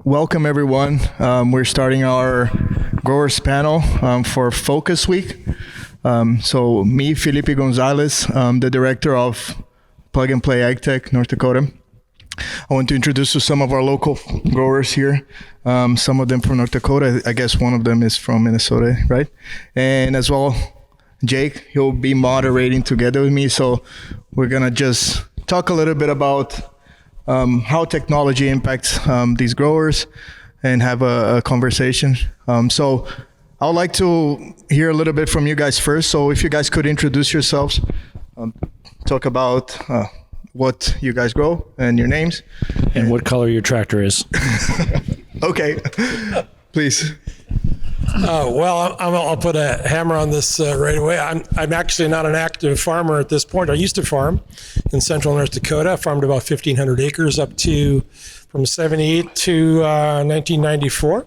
welcome everyone. We're starting our growers panel for Focus Week. So me, Felipe Gonzalez, the director of Plug and Play AgTech, North Dakota. I want to introduce you some of our local growers here. Some of them from North Dakota. I guess one of them is from Minnesota, right? And as well, Jake, he'll be moderating together with me. So we're gonna just talk a little bit about how technology impacts these growers and have a conversation. So I would like to hear a little bit from you guys first. So if you guys could introduce yourselves, talk about what you guys grow and your names. And what color your tractor is. Okay, please. Well, I'll put a hammer on this right away. I'm actually not an active farmer at this point. I used to farm in central North Dakota. I farmed about 1,500 acres up to from 78 to 1994.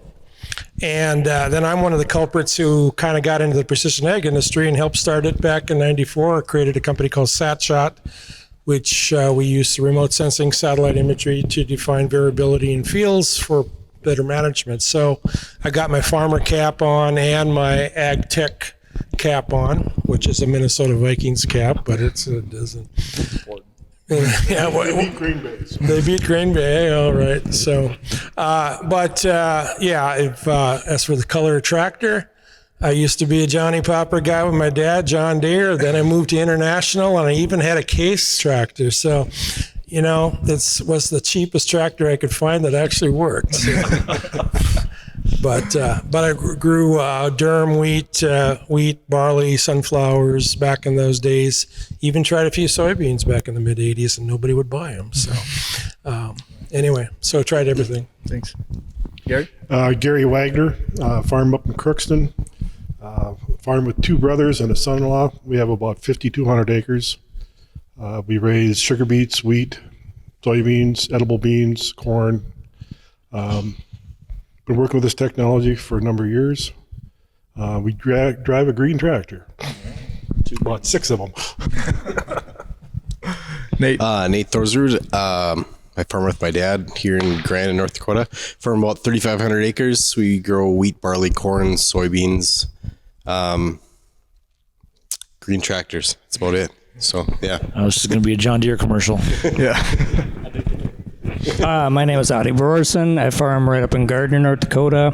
And then I'm one of the culprits who kind of got into the precision ag industry and helped start it back in 94. I created a company called SatShot, which we use remote sensing satellite imagery to define variability in fields for better management. So I got my farmer cap on and my ag tech cap on, which is a Minnesota Vikings cap, but it doesn't. Yeah, they beat Green Bay. So. They beat Green Bay, all right. So, as for the color of tractor, I used to be a Johnny Popper guy with my dad, John Deere. Then I moved to International, and I even had a Case tractor. So, you know, this was the cheapest tractor I could find that actually worked. So. But I grew durum wheat, barley, sunflowers back in those days. Even tried a few soybeans back in the mid '80s, and nobody would buy them. So anyway, so I tried everything. Thanks. Gary? Gary Wagner, farm up in Crookston. Farm with two brothers and a son-in-law. We have about 5,200 acres. We raise sugar beets, wheat, soybeans, edible beans, corn. Been working with this technology for a number of years. We drive a green tractor. About 6 of them. Nate? NATETHORSRUD. I farm with my dad here in Grandin, North Dakota. Farm about 3,500 acres. We grow wheat, barley, corn, soybeans, green tractors. That's about it. So, yeah. This is going to be a John Deere commercial. Yeah. My name is AUDIEBRORSON. I farm right up in Gardner, North Dakota.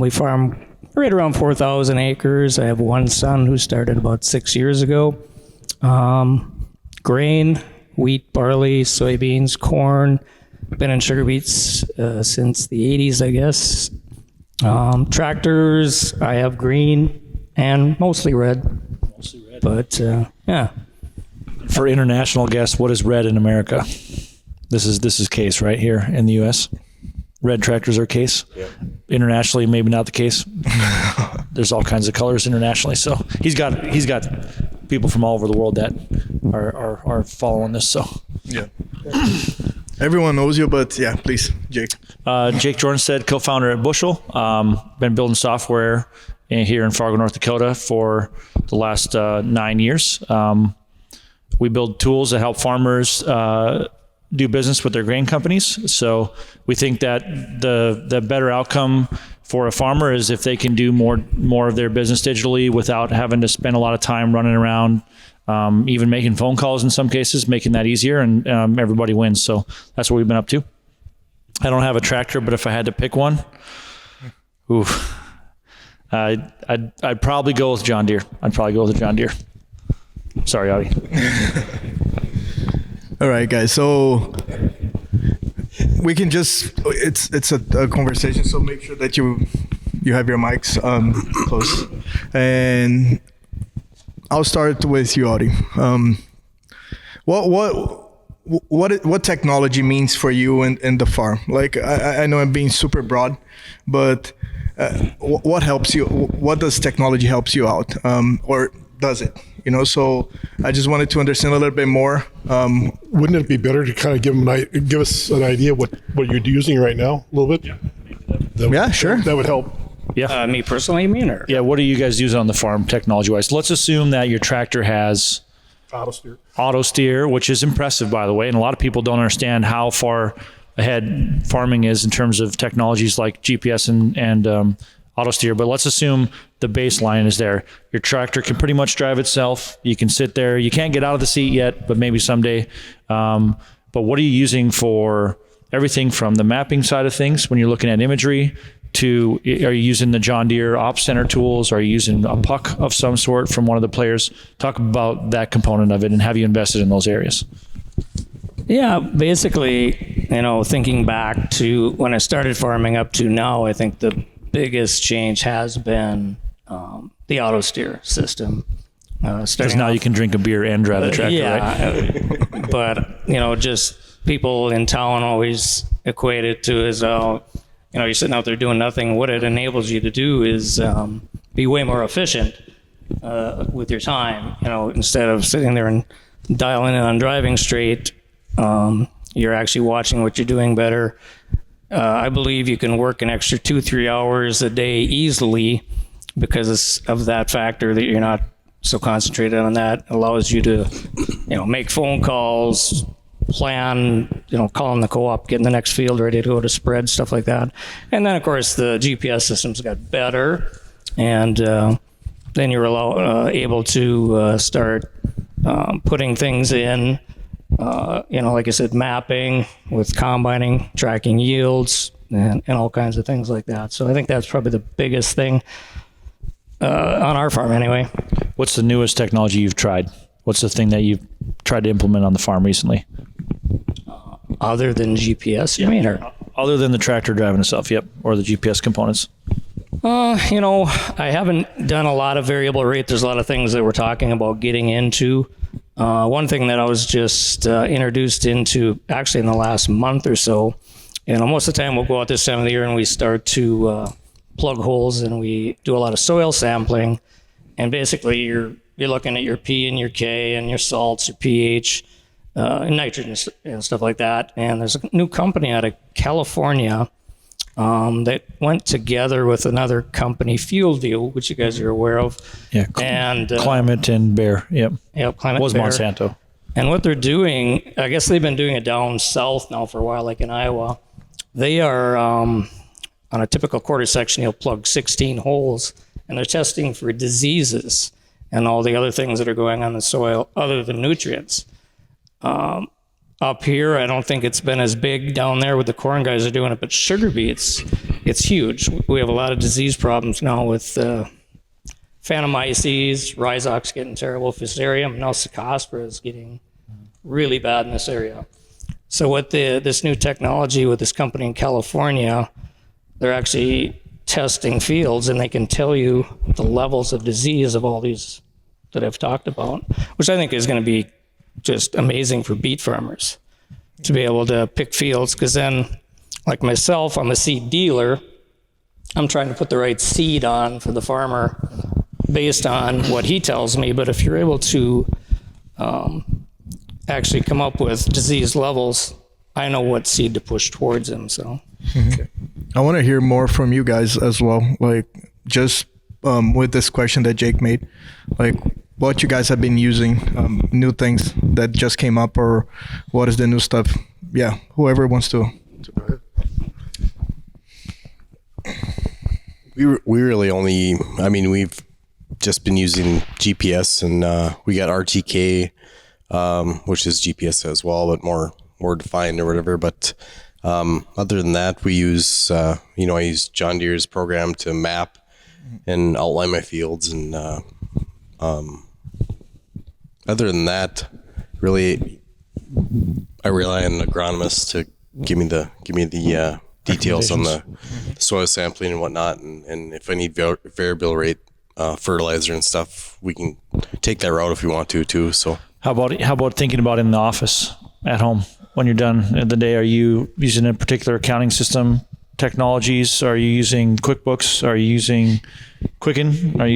We farm right around 4,000 acres. I have one son who started about 6 years ago. Grain, wheat, barley, soybeans, corn. Been in sugar beets since the 80s, I guess. Tractors, I have green and mostly red. But, yeah. For international guests, what is red in America? This is case right here in the U.S. Red tractors are case. Yep. Internationally, maybe not the case. There's all kinds of colors internationally. So he's got people from all over the world that are following this. So yeah. Everyone knows you, but yeah, please, Jake. JAKEJORAANSTAD, co-founder at Bushel. Been building software here in Fargo, North Dakota for the last 9 years. We build tools that help farmers do business with their grain companies. So we think that the better outcome for a farmer is if they can do more of their business digitally without having to spend a lot of time running around, even making phone calls in some cases, making that easier, and everybody wins. So that's what we've been up to. I don't have a tractor, but if I had to pick one, I'd probably go with John Deere. Sorry, Audie. All right, guys. So we can it's a conversation. So make sure that you have your mics close. And I'll start with you, Audie. What technology means for you in the farm? Like I know I'm being super broad, but what helps you? What does technology helps you out, or does it? You know, so I just wanted to understand a little bit more. Wouldn't it be better to kind of give us an idea what you're using right now, a little bit? Yeah, sure. That would help. Yeah. Me personally, you mean? Or? Yeah, what do you guys use on the farm technology-wise? Let's assume that your tractor has Auto steer, which is impressive, by the way, and a lot of people don't understand how far ahead farming is in terms of technologies like GPS and auto steer. But let's assume the baseline is there. Your tractor can pretty much drive itself. You can sit there. You can't get out of the seat yet, but maybe someday. But what are you using for everything from the mapping side of things when you're looking at imagery to, are you using the John Deere Ops Center tools? Are you using a puck of some sort from one of the players? Talk about that component of it, and have you invested in those areas? Yeah, basically, thinking back to when I started farming up to now, I think the biggest change has been the auto steer system. Because now you can drink a beer and drive the tractor, right? But, just people in town always equate it to as, you're sitting out there doing nothing. What it enables you to do is be way more efficient with your time. Instead of sitting there and dialing in on driving straight, you're actually watching what you're doing better. I believe you can work an extra 2-3 hours a day easily because of that factor that you're not so concentrated on that. It allows you to, make phone calls, plan, calling the co-op, getting the next field ready to go to spread, stuff like that. And then, of course, the GPS systems got better, and then you're able to start putting things in, like I said, mapping with combining, tracking yields, and all kinds of things like that. So I think that's probably the biggest thing on our farm anyway. What's the newest technology you've tried? What's the thing that you've tried to implement on the farm recently? Other than GPS, you mean? Or? Other than the tractor driving itself, yep, or the GPS components. I haven't done a lot of variable rate. There's a lot of things that we're talking about getting into. One thing that I was just introduced into actually in the last month or so, and most of the time we'll go out this time of the year and we start to plug holes and we do a lot of soil sampling. And basically you're looking at your P and your K and your salts, your pH, and nitrogen and stuff like that. And there's a new company out of California that went together with another company, FieldView, which you guys are aware of. Yeah, and Climate and Bear. Yep. Yep, Climate was Bear. Monsanto. And what they're doing, I guess they've been doing it down south now for a while, like in Iowa. They are on a typical quarter section, you'll plug 16 holes, and they're testing for diseases and all the other things that are going on in the soil other than nutrients. Up here, I don't think it's been as big. Down there with the corn guys are doing it, but sugar beets, it's huge. We have a lot of disease problems now with Phantomyces, Rhizox getting terrible, Fusarium, now Cercospora is getting really bad in this area. So with this new technology with this company in California, they're actually testing fields and they can tell you the levels of disease of all these that I've talked about, which I think is going to be just amazing for beet farmers to be able to pick fields. Because then, like myself, I'm a seed dealer. I'm trying to put the right seed on for the farmer based on what he tells me. But if you're able to actually come up with disease levels, I know what seed to push towards him. So I want to hear more from you guys as well. Like just with this question that Jake made, like what you guys have been using, new things that just came up, or what is the new stuff? Yeah, whoever wants to. We really only, we've just been using GPS, and we got RTK, which is GPS as well, but more defined or whatever. But other than that, we use, I use John Deere's program to map and outline my fields, and other than that, really, I rely on agronomists to give me the details on the soil sampling and whatnot, and if I need variable rate fertilizer and stuff, we can take that route if we want to too. So how about thinking about in the office at home when you're done in the day? Are you using a particular accounting system, technologies? Are you using QuickBooks? Are you using Quicken? What are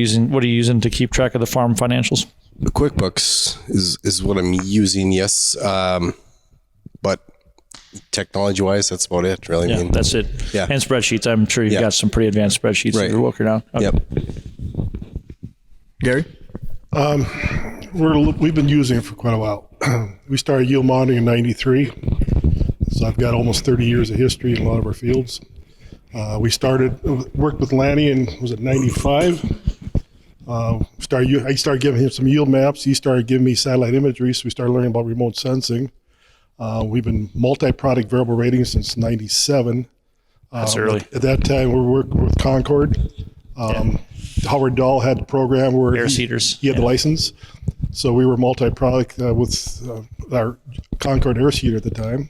you using to keep track of the farm financials? The QuickBooks is what I'm using, yes. But technology-wise, that's about it, really. Yeah, that's it. Yeah. And spreadsheets. I'm sure you've got some pretty advanced spreadsheets that you're working on. Okay. Yep. Gary? We've been using it for quite a while. We started yield monitoring in '93. So I've got almost 30 years of history in a lot of our fields. We worked with Lanny in, was it 95? I started giving him some yield maps. He started giving me satellite imagery, so we started learning about remote sensing. We've been multi-product variable rating since 97. That's early. At that time, we were working with Concord. Howard Dahl had the program where Air seeders. He had the license. So we were multi-product with our Concord air seeder at the time.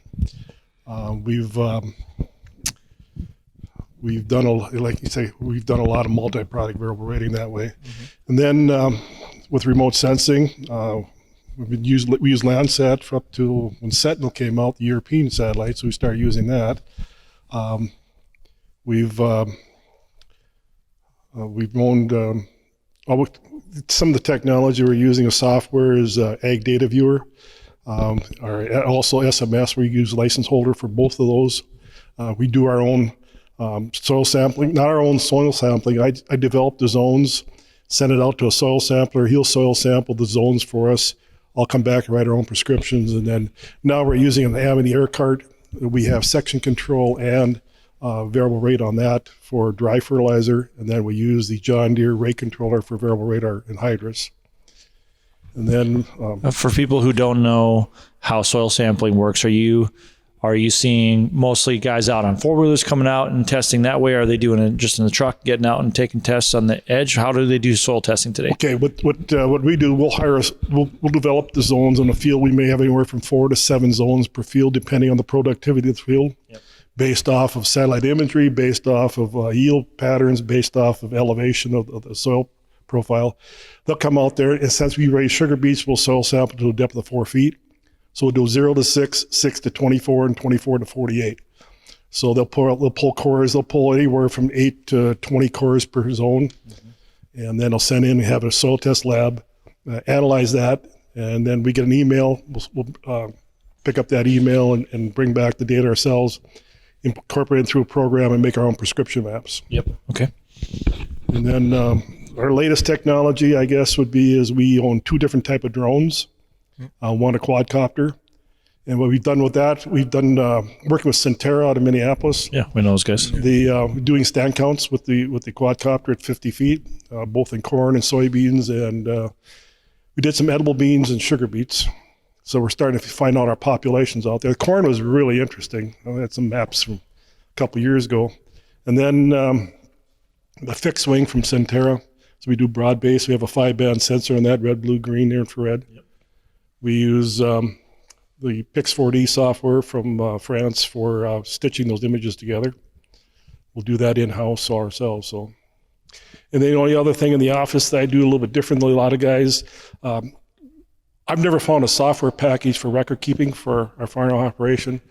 We've done like you say, we've done a lot of multi-product variable rating that way. And then with remote sensing, we use Landsat for up to when Sentinel came out, the European satellites. So we started using that. We've owned some of the technology we're using. A software is Ag Data Viewer, or also SMS. We use license holder for both of those. We do our own soil sampling, not our own soil sampling. I develop the zones, send it out to a soil sampler. He'll soil sample the zones for us. I'll come back and write our own prescriptions. And then now we're using an Amity air cart. We have section control and variable rate on that for dry fertilizer. And then we use the John Deere rate controller for variable radar and hydrous. And then for people who don't know how soil sampling works, are you seeing mostly guys out on four-wheelers coming out and testing that way? Or are they doing it just in the truck, getting out and taking tests on the edge? How do they do soil testing today? Okay, what we do, we'll develop the zones on the field. We may have anywhere from 4 to 7 zones per field, depending on the productivity of the field, based off of satellite imagery, based off of yield patterns, based off of elevation of the soil profile. They'll come out there, and since we raise sugar beets, we'll soil sample to a depth of 4 feet. So we'll do 0 to 6, 6 to 24, and 24 to 48. So they'll pull cores. They'll pull anywhere from 8 to 20 cores per zone. And then they'll send in and have a soil test lab, analyze that, and then we get an email. We'll pick up that email and bring back the data ourselves, incorporate it through a program, and make our own prescription maps. Yep. Okay. And then our latest technology, I guess, would be is we own 2 different type of drones. One a quadcopter, and what we've done with that, we've done working with Centera out of Minneapolis. Yeah, we know those guys. Doing stand counts with the quadcopter at 50 feet, both in corn and soybeans, and we did some edible beans and sugar beets. So we're starting to find out our populations out there. The corn was really interesting. I had some maps from a couple of years ago, and then the fixed wing from Centera. So we do broad base. We have a 5-band sensor on that, red, blue, green, near infrared. Yep. We use the Pix4D software from France for stitching those images together. We'll do that in-house ourselves. So, and then the only other thing in the office that I do a little bit different than a lot of guys, I've never found a software package for record keeping for our farm operation.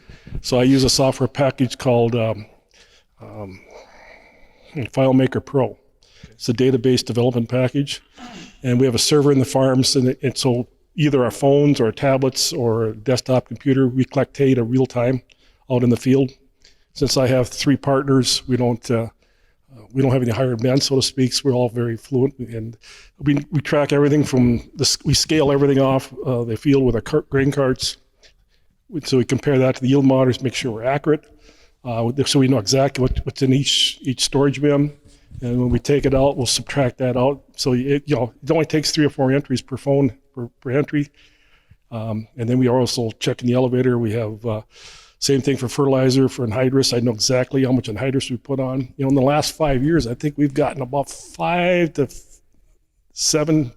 So I use a software package called FileMaker Pro. It's a database development package, and we have a server in the farms, and so either our phones or our tablets or a desktop computer, we collect data real time out in the field. Since I have 3 partners, we don't have any hired men, so to speak. So we're all very fluent, and we track everything from we scale everything off the field with our grain carts. So we compare that to the yield monitors, make sure we're accurate, so we know exactly what's in each storage bin. And when we take it out, we'll subtract that out. So it only takes 3 or 4 entries per phone per entry. And then we are also checking the elevator. We have same thing for fertilizer, for anhydrous. I know exactly how much anhydrous we put on. In the last 5 years, I think we've gotten about 5 to 7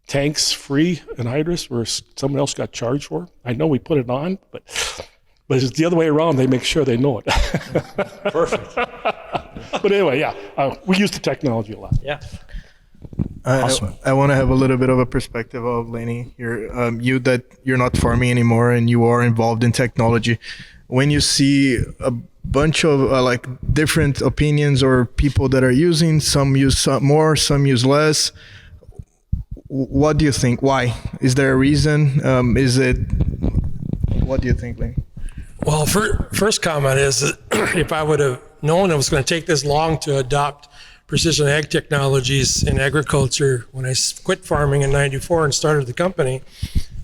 tanks free anhydrous where someone else got charged for. I know we put it on, but it's the other way around. They make sure they know it. Perfect. But anyway, we use the technology a lot. Yeah. Awesome. I want to have a little bit of a perspective of Lanny here. You're not farming anymore and you are involved in technology. When you see a bunch of different opinions or people that are using, some use more, some use less, what do you think? Why? Is there a reason? What do you think, Lanny? Well, first comment is that if I would have known it was going to take this long to adopt precision ag technologies in agriculture when I quit farming in '94 and started the company,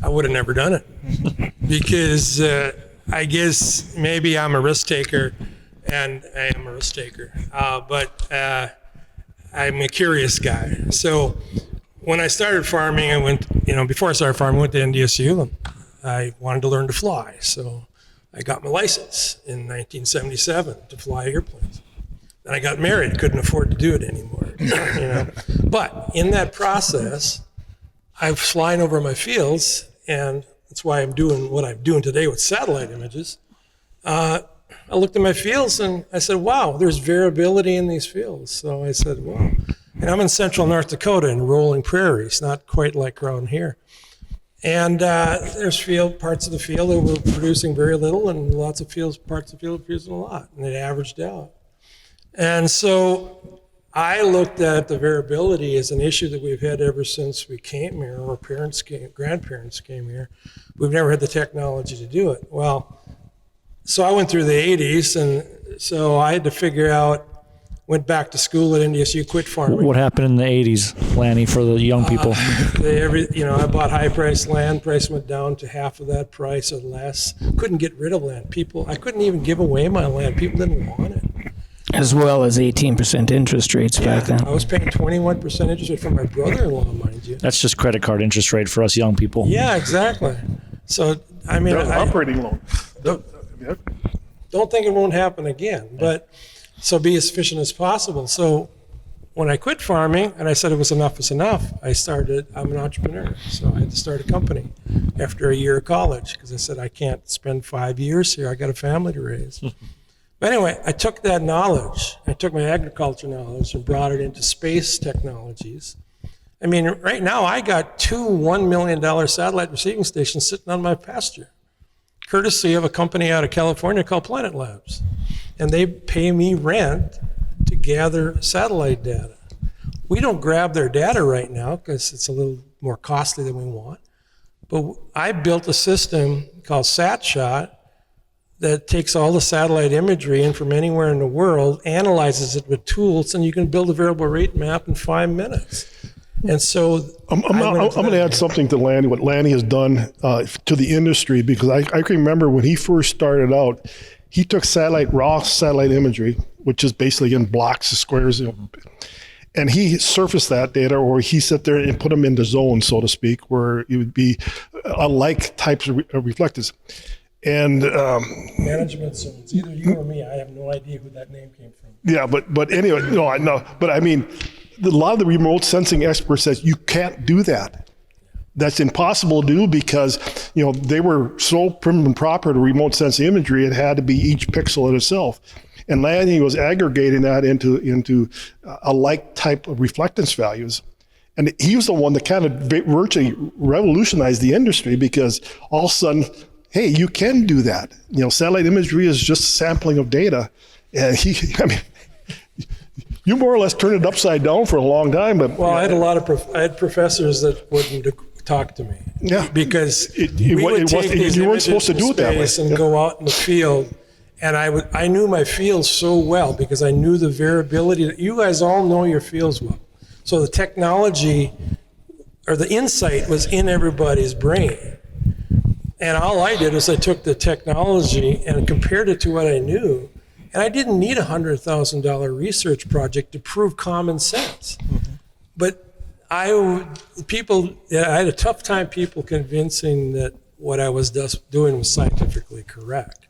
I would have never done it. Because I guess maybe I'm a risk taker, and I am a risk taker, but I'm a curious guy. So when I started farming, I went, before I started farming, I went to NDSU, and I wanted to learn to fly. So I got my license in 1977 to fly airplanes. Then I got married, couldn't afford to do it anymore. But in that process, I was flying over my fields, and that's why I'm doing what I'm doing today with satellite images. I looked at my fields and I said, wow, there's variability in these fields. So I said, wow. And I'm in central North Dakota in rolling prairies, not quite like around here. And there's parts of the field that were producing very little, and lots of parts of the field producing a lot, and it averaged out. And so I looked at the variability as an issue that we've had ever since we came here, or grandparents came here. We've never had the technology to do it. Well, so I went through the 80s, and so I had to figure out, went back to school at NDSU, quit farming. What happened in the 80s, Lanny, for the young people? I bought high-priced land. Price went down to half of that price or less. Couldn't get rid of land. I couldn't even give away my land. People didn't want it. As well as 18% interest rates back then. I was paying 21% interest rate for my brother-in-law, mind you. That's just credit card interest rate for us young people. Yeah, exactly. So, I mean, operating loan. Don't think it won't happen again, but so be as efficient as possible. So when I quit farming and I said it was enough is enough, I'm an entrepreneur. So I had to start a company after a year of college because I said I can't spend 5 years here. I got a family to raise. But anyway, I took that knowledge, I took my agriculture knowledge and brought it into space technologies. I mean, right now I got 2 $1 million satellite receiving stations sitting on my pasture, courtesy of a company out of California called Planet Labs. And they pay me rent to gather satellite data. We don't grab their data right now because it's a little more costly than we want. But I built a system called SatShot that takes all the satellite imagery in from anywhere in the world, analyzes it with tools, and you can build a variable rate map in 5 minutes. And so I'm going to add something to Lanny, what Lanny has done to the industry, because I can remember when he first started out, he took raw satellite imagery, which is basically in blocks, squares, and he surfaced that data, or he sat there and put them into zones, so to speak, where it would be alike types of reflectors. And management zones, either you or me, I have no idea who that name came from. Yeah, but anyway, no, I know. But I mean, a lot of the remote sensing experts says you can't do that. That's impossible to do because they were so prim and proper to remote sensing imagery. It had to be each pixel in itself. And Lanny was aggregating that into a like type of reflectance values. And he was the one that kind of virtually revolutionized the industry because all of a sudden, hey, you can do that. Satellite imagery is just sampling of data. And you more or less turned it upside down for a long time. But I had I had professors that wouldn't talk to me. Yeah, because you weren't supposed to do it that way. And go out in the field, and I knew my fields so well because I knew the variability. You guys all know your fields well, so the technology or the insight was in everybody's brain. And all I did is I took the technology and compared it to what I knew. And I didn't need a $100,000 research project to prove common sense. Mm-hmm. But I had a tough time people convincing that what I was doing was scientifically correct.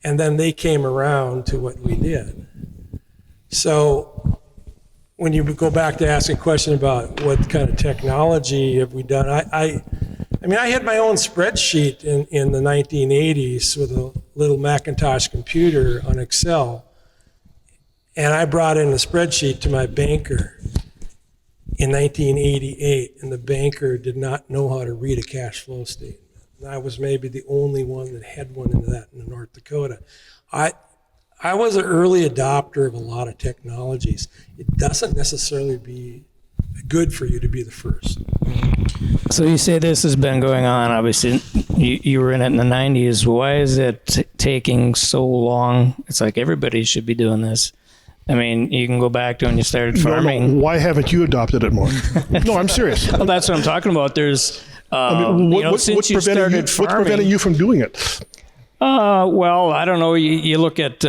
And then they came around to what we did. So when you go back to ask a question about what kind of technology have we done, I had my own spreadsheet in the 1980s with a little Macintosh computer on Excel. And I brought in a spreadsheet to my banker in 1988, and the banker did not know how to read a cash flow statement. And I was maybe the only one that had one in North Dakota. I was an early adopter of a lot of technologies. It doesn't necessarily be good for you to be the first. So you say this has been going on, obviously, you were in it in the 90s. Why is it taking so long? It's like everybody should be doing this. I mean, you can go back to when you started farming. No, why haven't you adopted it more? No, I'm serious. Well, that's what I'm talking about. There's, what's preventing you from doing it? Well, I don't know. You look at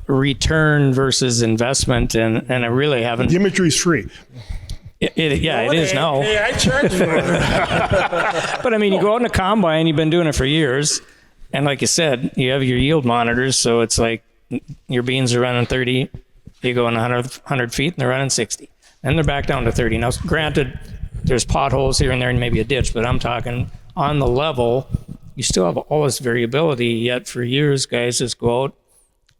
return versus investment, and I really haven't. The imagery is free. It is now. Hey, I charge for it. But I mean, you go out in a combine, you've been doing it for years. And like you said, you have your yield monitors. So it's like your beans are running 30, you go in 100 feet and they're running 60. And they're back down to 30. Now, granted, there's potholes here and there and maybe a ditch, but I'm talking on the level, you still have all this variability. Yet for years, guys just go out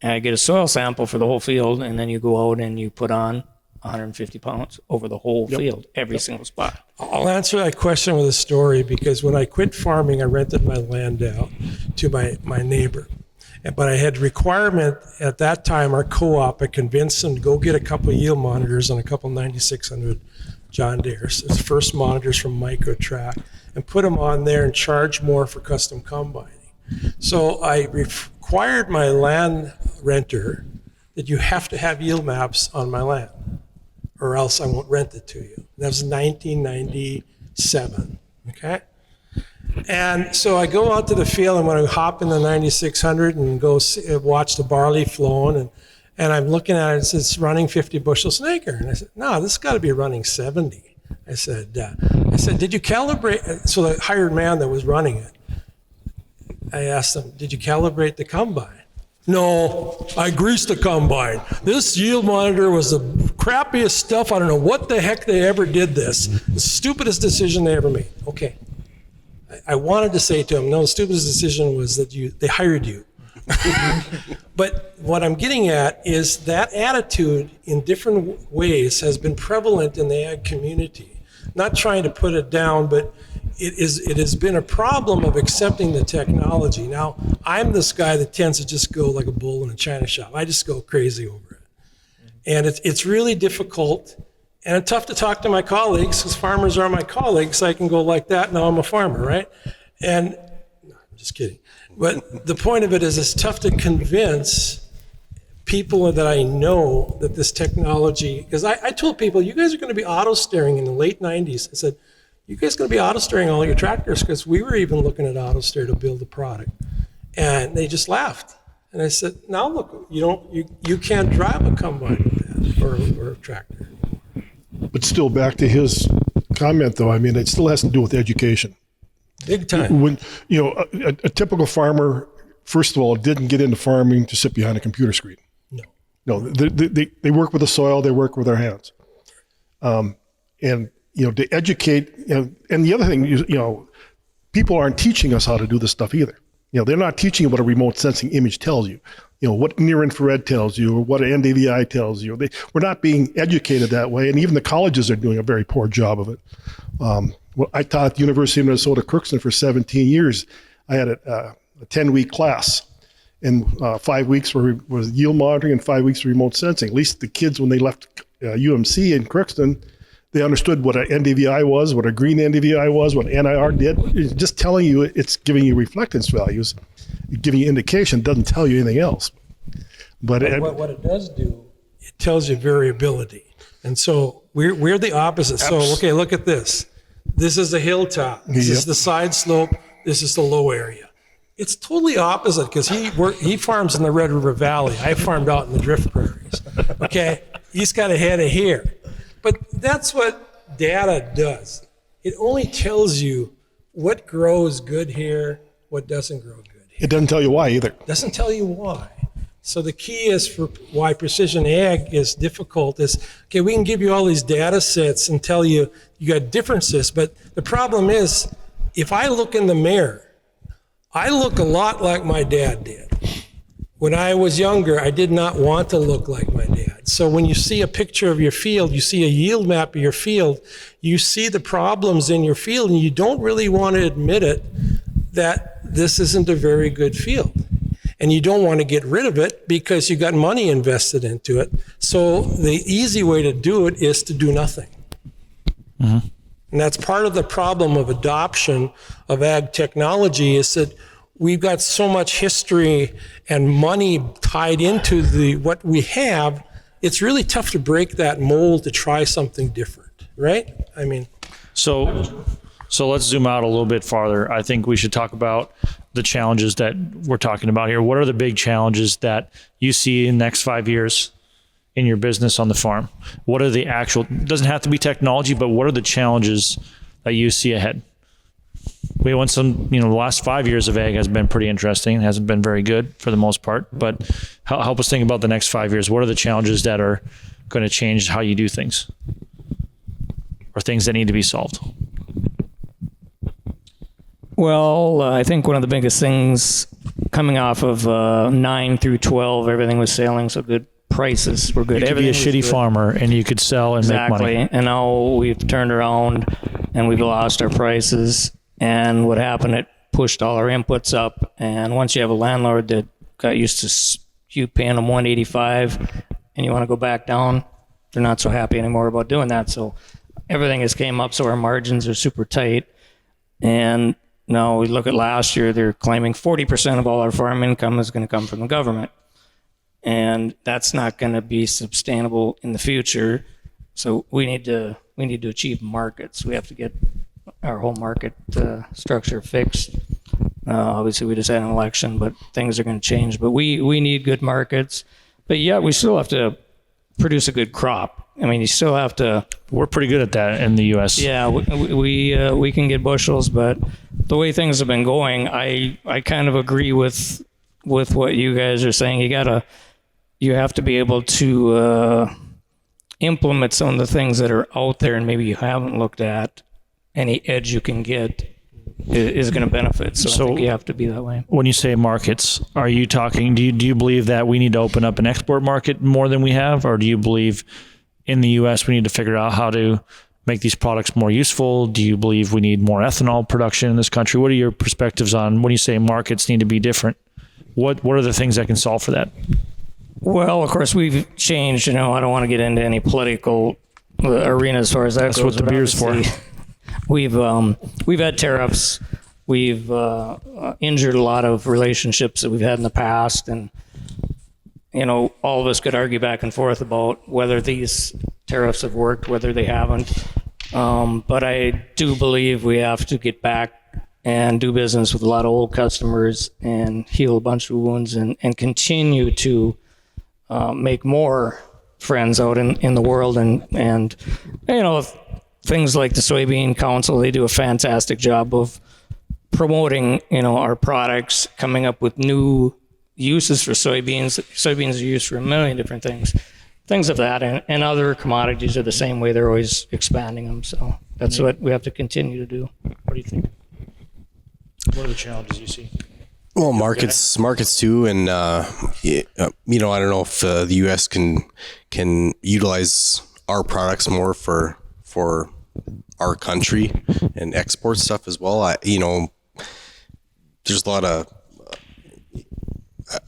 and get a soil sample for the whole field. And then you go out and you put on 150 pounds over the whole field, every single spot. I'll answer that question with a story, because when I quit farming, I rented my land out to my neighbor. But I had requirement at that time, our co-op, I convinced them to go get a couple of yield monitors and a couple 9600 John Deere's. It's first monitors from Microtrack, and put them on there and charge more for custom combining. So I required my land renter that you have to have yield maps on my land, or else I won't rent it to you. That was 1997, okay? And so I go out to the field, and when I hop in the 9600 and go watch the barley flowing, and I'm looking at it, it says running 50 bushels an acre. And I said, no, this has got to be running 70. I said, did you calibrate? So the hired man that was running it, I asked him, did you calibrate the combine? No, I greased the combine. This yield monitor was the crappiest stuff. I don't know what the heck they ever did this. The stupidest decision they ever made. Okay. I wanted to say to him, no, the stupidest decision was that they hired you. But what I'm getting at is that attitude in different ways has been prevalent in the ag community. Not trying to put it down, but it has been a problem of accepting the technology. Now, I'm this guy that tends to just go like a bull in a china shop. I just go crazy over it. And it's really difficult and it's tough to talk to my colleagues, because farmers are my colleagues. I can go like that, now I'm a farmer, right? And, no, I'm just kidding. But the point of it is, it's tough to convince people that I know that this technology, because I told people, you guys are going to be auto steering in the late 90s. I said, you guys are going to be auto steering all your tractors, because we were even looking at auto steer to build a product. And they just laughed. And I said, now look, you can't drive a combine with that, or a tractor. But still, back to his comment, though, I mean, it still has to do with education. Big time. When, a typical farmer, first of all, didn't get into farming to sit behind a computer screen. No, they work with the soil, they work with their hands. And, to educate, and the other thing, people aren't teaching us how to do this stuff either. They're not teaching you what a remote sensing image tells you. What near infrared tells you, or what an NDVI tells you. We're not being educated that way, and even the colleges are doing a very poor job of it. I taught at the University of Minnesota Crookston for 17 years. I had a 10-week class, and 5 weeks was yield monitoring and 5 weeks remote sensing. At least the kids, when they left UMC in Crookston, they understood what an NDVI was, what a green NDVI was, what NIR did. It's just telling you, it's giving you reflectance values, giving you indication, doesn't tell you anything else. But what it does do, it tells you variability. And so we're the opposite. So, okay, look at this. This is the hilltop. This is the side slope. This is the low area. It's totally opposite, because he farms in the Red River Valley. I farmed out in the Drift Prairies. Okay, he's got a head of hair. But that's what data does. It only tells you what grows good here, what doesn't grow good here. it doesn't tell you why either. It doesn't tell you why. So the key is for why precision ag is difficult is, okay, we can give you all these data sets and tell you you got differences, but the problem is, if I look in the mirror, I look a lot like my dad did. When I was younger, I did not want to look like my dad. So when you see a picture of your field, you see a yield map of your field, you see the problems in your field, and you don't really want to admit it that this isn't a very good field. And you don't want to get rid of it because you got money invested into it. So the easy way to do it is to do nothing. Mm-hmm. And that's part of the problem of adoption of ag technology, is that we've got so much history and money tied into what we have. It's really tough to break that mold to try something different, right? I mean, So So let's zoom out a little bit farther. I think we should talk about the challenges that we're talking about here. What are the big challenges that you see in the next 5 years in your business on the farm? What are the actual, doesn't have to be technology, but what are the challenges that you see ahead? We went some, the last 5 years of ag has been pretty interesting. It hasn't been very good for the most part, but help us think about the next 5 years. What are the challenges that are going to change how you do things, or things that need to be solved? Well, I think one of the biggest things coming off of 9 through 12, everything was selling, so good prices were good. You could be a Everything was shitty good. farmer and you could sell and make money. Exactly. And now we've turned around and we've lost our prices. And what happened, it pushed all our inputs up. And once you have a landlord that got used to you paying them $185 and you want to go back down, they're not so happy anymore about doing that. So everything has came up, so our margins are super tight. And now we look at last year, they're claiming 40% of all our farm income is going to come from the government. And that's not going to be sustainable in the future. So we need to achieve markets. We have to get our whole market structure fixed. Obviously, we just had an election, but things are going to change. But we need good markets. But yeah, we still have to produce a good crop. I mean, you still have to. We're pretty good at that in the U.S. Yeah, we can get bushels, but the way things have been going, I kind of agree with what you guys are saying. You have to be able to implement some of the things that are out there and maybe you haven't looked at. Any edge you can get is going to benefit. So I think you have to be that way. When you say markets, are you talking, do you believe that we need to open up an export market more than we have? Or do you believe in the U.S. we need to figure out how to make these products more useful? Do you believe we need more ethanol production in this country? What are your perspectives on when you say markets need to be different? What are the things that can solve for that? Well, of course, we've changed. I don't want to get into any political arena as far as that goes. That's what the beer's for. We've had tariffs. We've injured a lot of relationships that we've had in the past, and all of us could argue back and forth about whether these tariffs have worked, whether they haven't. But I do believe we have to get back and do business with a lot of old customers and heal a bunch of wounds and continue to make more friends out in the world. And things like the Soybean Council, they do a fantastic job of promoting, our products, coming up with new uses for soybeans. Soybeans are used for a million different things of that. And other commodities are the same way. They're always expanding them. So that's what we have to continue to do. What do you think? What are the challenges you see? Well, markets too, and I don't know if the U.S. can utilize our products more for our country and export stuff as well. There's a lot of.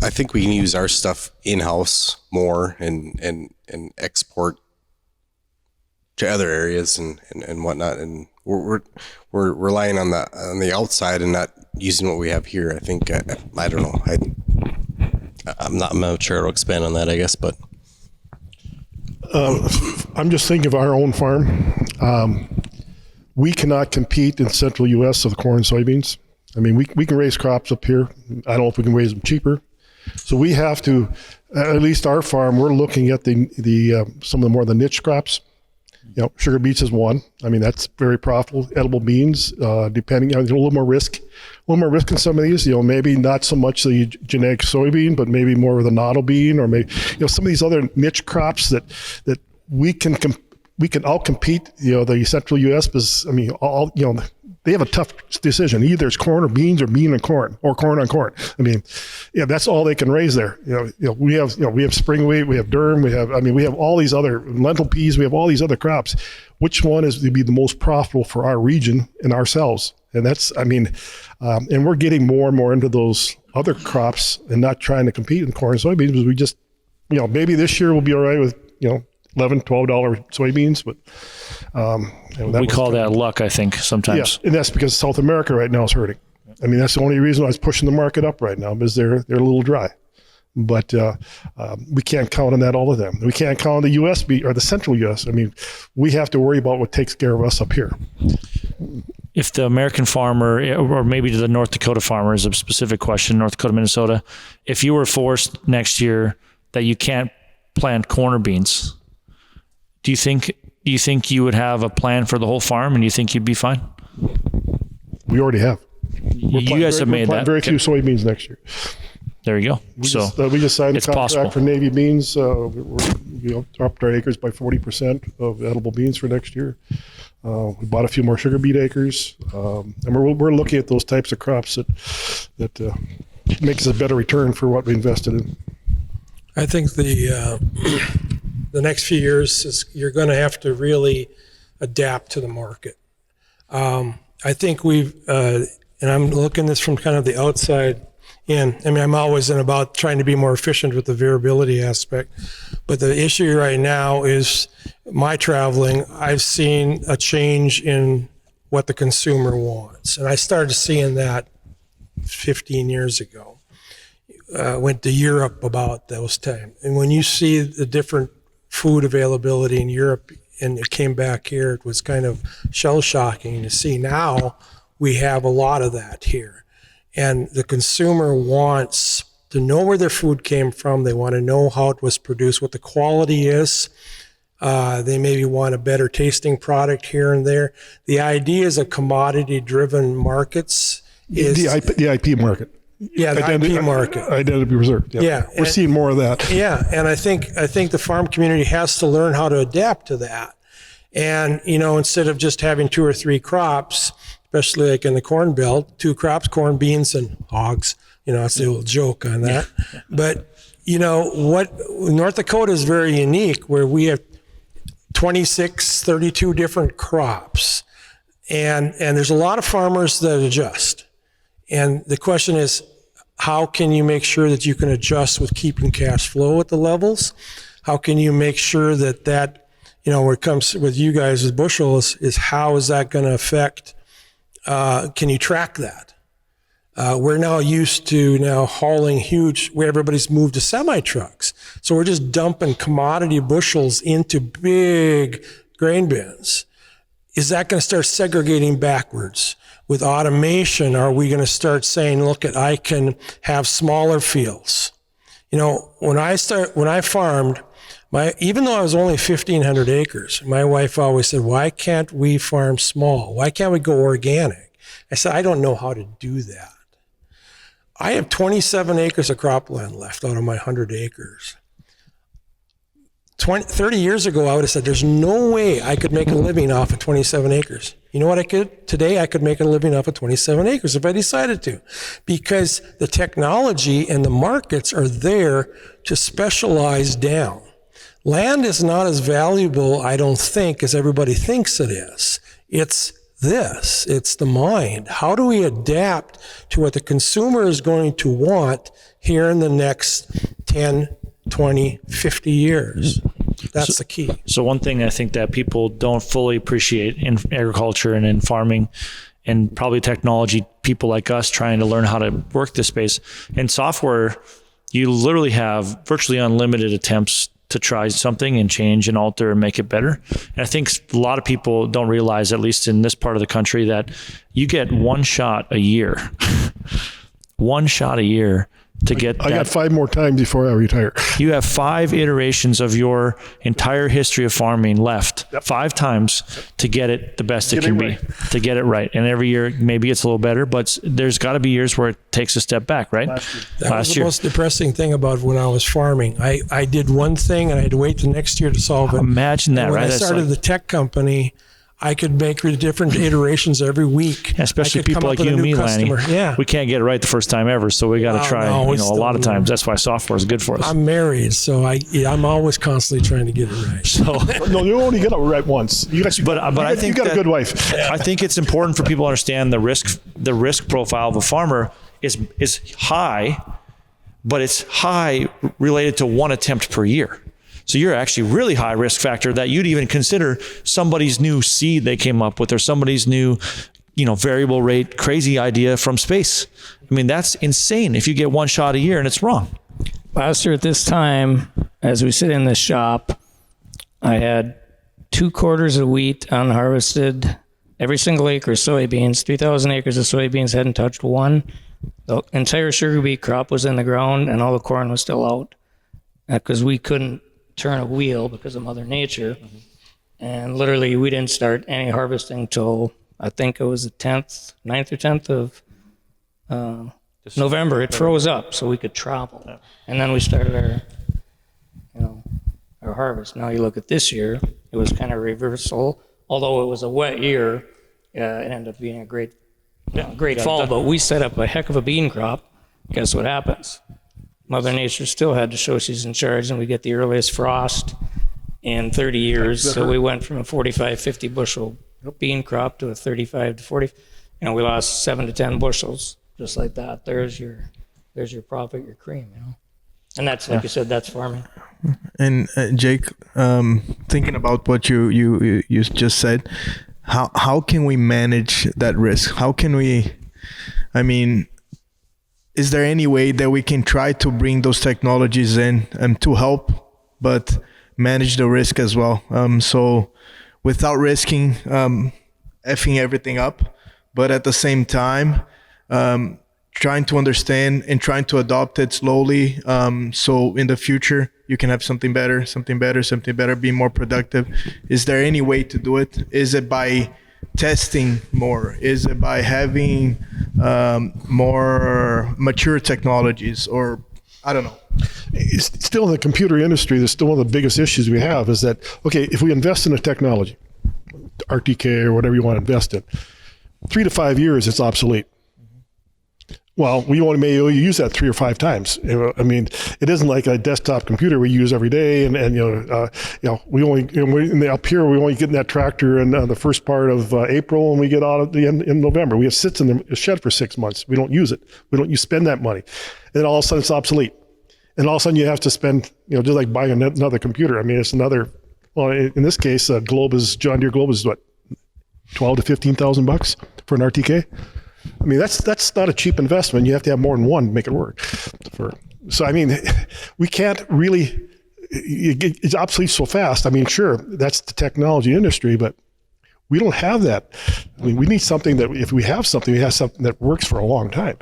I think we can use our stuff in-house more and export to other areas and whatnot, and we're relying on the outside and not using what we have here. I think I don't know. I'm not sure to expand on that, I guess, but I'm just thinking of our own farm. We cannot compete in central U.S. with corn and soybeans. I mean, we can raise crops up here. I don't know if we can raise them cheaper. So we have to, at least our farm, we're looking at the some of the more the niche crops. Sugar beets is one. I mean, that's very profitable. Edible beans, depending on a little more risk in some of these. Maybe not so much the genetic soybean, but maybe more of the nodal bean, or maybe some of these other niche crops that we can all compete. The central U.S. because they have a tough decision. Either it's corn or beans, or bean and corn, or corn on corn. I mean, that's all they can raise there. We have spring wheat, we have durum, we have all these other lentil peas, we have all these other crops. Which one is to be the most profitable for our region and ourselves? And that's, and we're getting more and more into those other crops and not trying to compete in corn and soybeans, because we just, maybe this year we'll be all right with, $11, $12 soybeans, but we call that luck, I think, sometimes. Yeah, and that's because South America right now is hurting. That's the only reason I was pushing the market up right now, because they're a little dry. But we can't count on that all of them. We can't count on the U.S. or the central U.S. We have to worry about what takes care of us up here. if the American farmer, or maybe to the North Dakota farmer is a specific question, North Dakota, Minnesota, if you were forced next year that you can't plant corn or beans, do you think you would have a plan for the whole farm, and do you think you'd be fine? We already have. You guys have made that. Very few soybeans next year. There you go. We just signed a it's contract possible. for Navy beans. We upped our acres by 40% of edible beans for next year. We bought a few more sugar beet acres, and we're looking at those types of crops that makes us a better return for what we invested in. I think the next few years you're going to have to really adapt to the market. I think and I'm looking at this from kind of the outside in. I mean, I'm always about trying to be more efficient with the variability aspect. But the issue right now is my traveling, I've seen a change in what the consumer wants. And I started seeing that 15 years ago. Went to Europe about those times. And when you see the different food availability in Europe and it came back here, it was kind of shell-shocking to see. Now we have a lot of that here. And the consumer wants to know where their food came from. They want to know how it was produced, what the quality is. They maybe want a better tasting product here and there. The idea is a commodity-driven markets is The IP market. Yeah, the IP market. Identity reserved. Yeah. We're seeing more of that. Yeah, and I think the farm community has to learn how to adapt to that. And, instead of just having 2 or 3 crops, especially like in the Corn Belt, 2 crops, corn, beans, and hogs. That's the old joke on that. But, what North Dakota is very unique, where we have 26, 32 different crops. And there's a lot of farmers that adjust. And the question is, how can you make sure that you can adjust with keeping cash flow at the levels? How can you make sure that where it comes with you guys with bushels is how is that going to affect, can you track that? We're now used to hauling huge, where everybody's moved to semi-trucks. So we're just dumping commodity bushels into big grain bins. Is that going to start segregating backwards? With automation, are we going to start saying, look, I can have smaller fields? When I farmed, even though I was only 1,500 acres, my wife always said, why can't we farm small? Why can't we go organic? I said, I don't know how to do that. I have 27 acres of cropland left out of my 100 acres. 30 years ago, I would have said, there's no way I could make a living off of 27 acres. You know what I could? Today, I could make a living off of 27 acres if I decided to, because the technology and the markets are there to specialize down. Land is not as valuable, I don't think, as everybody thinks it is. It's the mind. How do we adapt to what the consumer is going to want here in the next 10, 20, 50 years? That's the key. So one thing I think that people don't fully appreciate in agriculture and in farming, and probably technology, people like us trying to learn how to work this space. In software, you literally have virtually unlimited attempts to try something and change and alter and make it better. And I think a lot of people don't realize, at least in this part of the country, that you get one shot a year. One shot a year to get I got 5 more times before I retire. You have 5 iterations of your entire history of farming left. Yep. 5 times to get it the best it can be, to get it right. And every year, maybe it's a little better, but there's got to be years where it takes a step back, right? That was the most depressing thing about when I was farming. I did one thing and I had to wait the next year to solve it. Imagine that, right? When I started the tech company, I could make different iterations every week. Especially people like you and me, Lanny. Yeah. We can't get it right the first time ever, so we got to try. A lot of times. That's why software is good for us. I'm married, so I'm always constantly trying to get it right. So no, you only get it right once. But I think you got a good wife. I think it's important for people to understand the risk profile of a farmer is high, but it's high related to one attempt per year. So you're actually really high risk factor that you'd even consider somebody's new seed they came up with, or somebody's new, variable rate, crazy idea from space. I mean, that's insane if you get one shot a year and it's wrong. Last year at this time, as we sit in the shop, I had 2 quarters of wheat unharvested, every single acre of soybeans, 3,000 acres of soybeans hadn't touched one. The entire sugar beet crop was in the ground and all the corn was still out because we couldn't turn a wheel because of Mother Nature. And literally we didn't start any harvesting till I think it was the 9th or 10th of November. It froze up so we could travel. And then we started our harvest. Now you look at this year, it was kind of reversal. Although it was a wet year, it ended up being a great fall, but we set up a heck of a bean crop. Guess what happens? Mother Nature still had to show she's in charge, and we get the earliest frost in 30 years. So we went from a 45, 50 bushel bean crop to a 35 to 40. We lost 7 to 10 bushels, just like that. There's your profit, your cream, And that's, like you said, that's farming. And Jake, thinking about what you just said, how can we manage that risk? How can we, is there any way that we can try to bring those technologies in to help, but manage the risk as well? So without risking effing everything up, but at the same time, trying to understand and trying to adopt it slowly. So in the future, you can have something better, be more productive. Is there any way to do it? Is it by testing more? Is it by having more mature technologies? Or I don't know. It's still in the computer industry, that's still one of the biggest issues we have is that, okay, if we invest in a technology, RTK or whatever you want to invest in, 3 to 5 years, it's obsolete. Well, we only may use that 3 or 5 times. It isn't like a desktop computer we use every day, we only up here we only get in that tractor in the first part of April, and we get out at the end in November. We have sits in the shed for 6 months. We don't use it. You spend that money, and then all of a sudden it's obsolete, and all of a sudden you have to spend just like buying another computer. It's another. Well, in this case, John Deere Globe is what, $12,000 to $15,000 for an RTK. That's not a cheap investment. You have to have more than one to make it work. We can't really, it's obsolete so fast. Sure, that's the technology industry, but we don't have that. We need something that, if we have something, we have something that works for a long time.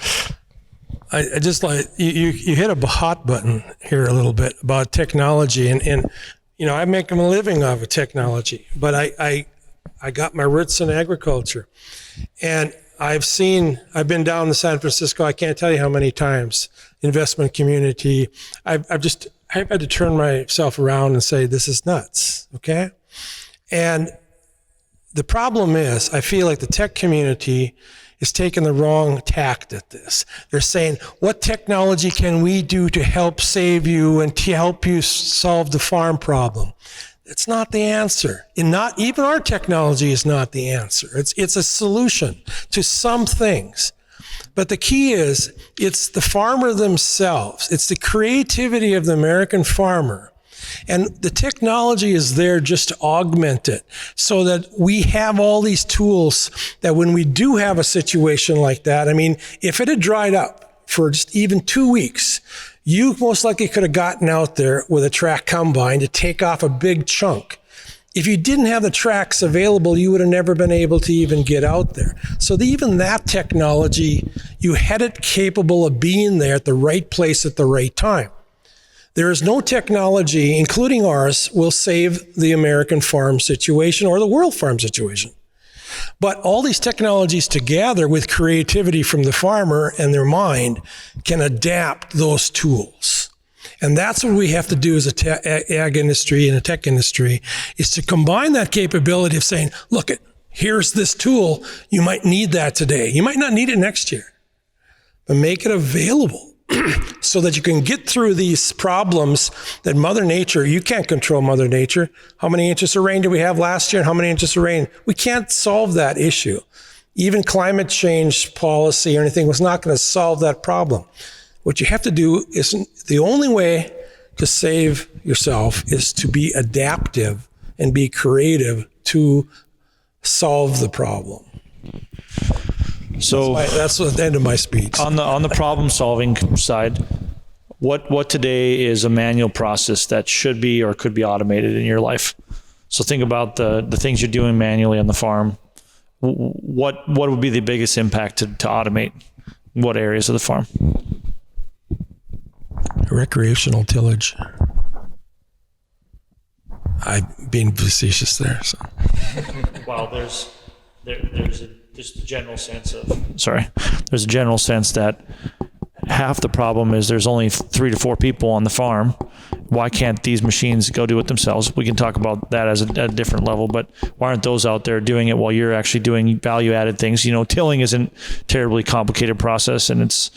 I just like, you hit a hot button here a little bit about technology, and I make a living off of technology, but I got my roots in agriculture, and I've been down to San Francisco. I can't tell you how many times. Investment community. I've had to turn myself around and say, this is nuts. Okay. And the problem is, I feel like the tech community is taking the wrong tact at this. They're saying, what technology can we do to help save you and to help you solve the farm problem? It's not the answer. And not even our technology is not the answer. It's a solution to some things. But the key is, it's the farmer themselves. It's the creativity of the American farmer. And the technology is there just to augment it so that we have all these tools that when we do have a situation like that, if it had dried up for just even 2 weeks, you most likely could have gotten out there with a track combine to take off a big chunk. If you didn't have the tracks available, you would have never been able to even get out there. So even that technology, you had it capable of being there at the right place at the right time. There is no technology, including ours, will save the American farm situation or the world farm situation. But all these technologies together with creativity from the farmer and their mind can adapt those tools. And that's what we have to do as a ag industry and a tech industry, is to combine that capability of saying, look, here's this tool. You might need that today. You might not need it next year, but make it available so that you can get through these problems that Mother Nature, you can't control Mother Nature. How many inches of rain did we have last year? And how many inches of rain? We can't solve that issue. Even climate change policy or anything was not going to solve that problem. What you have to do is, the only way to save yourself is to be adaptive and be creative to solve the problem. So that's the end of my speech. On the problem solving side, what today is a manual process that should be or could be automated in your life? So think about the things you're doing manually on the farm. what would be the biggest impact to automate what areas of the farm? Recreational tillage. I'm being facetious there. So. Well, there's just a general sense there's a general sense that half the problem is there's only 3 to 4 people on the farm. Why can't these machines go do it themselves? We can talk about that as a different level, but why aren't those out there doing it while you're actually doing value-added things? Tilling isn't a terribly complicated process, and it's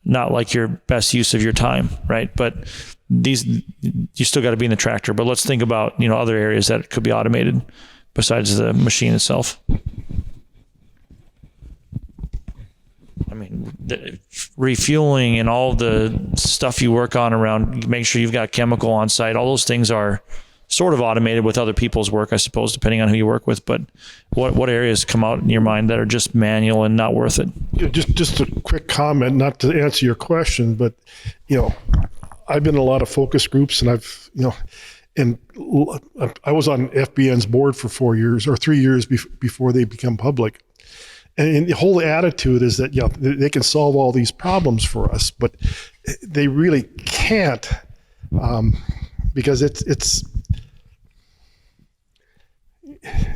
not like your best use of your time, right? But you still got to be in the tractor. But let's think about other areas that could be automated besides the machine itself. I mean, the refueling and all the stuff you work on around, make sure you've got chemical on site. All those things are sort of automated with other people's work, I suppose, depending on who you work with. But what areas come out in your mind that are just manual and not worth it? Just a quick comment, not to answer your question, but I've been in a lot of focus groups, and I was on FBN's board for 4 years or 3 years before they become public. And the whole attitude is that they can solve all these problems for us, but they really can't, because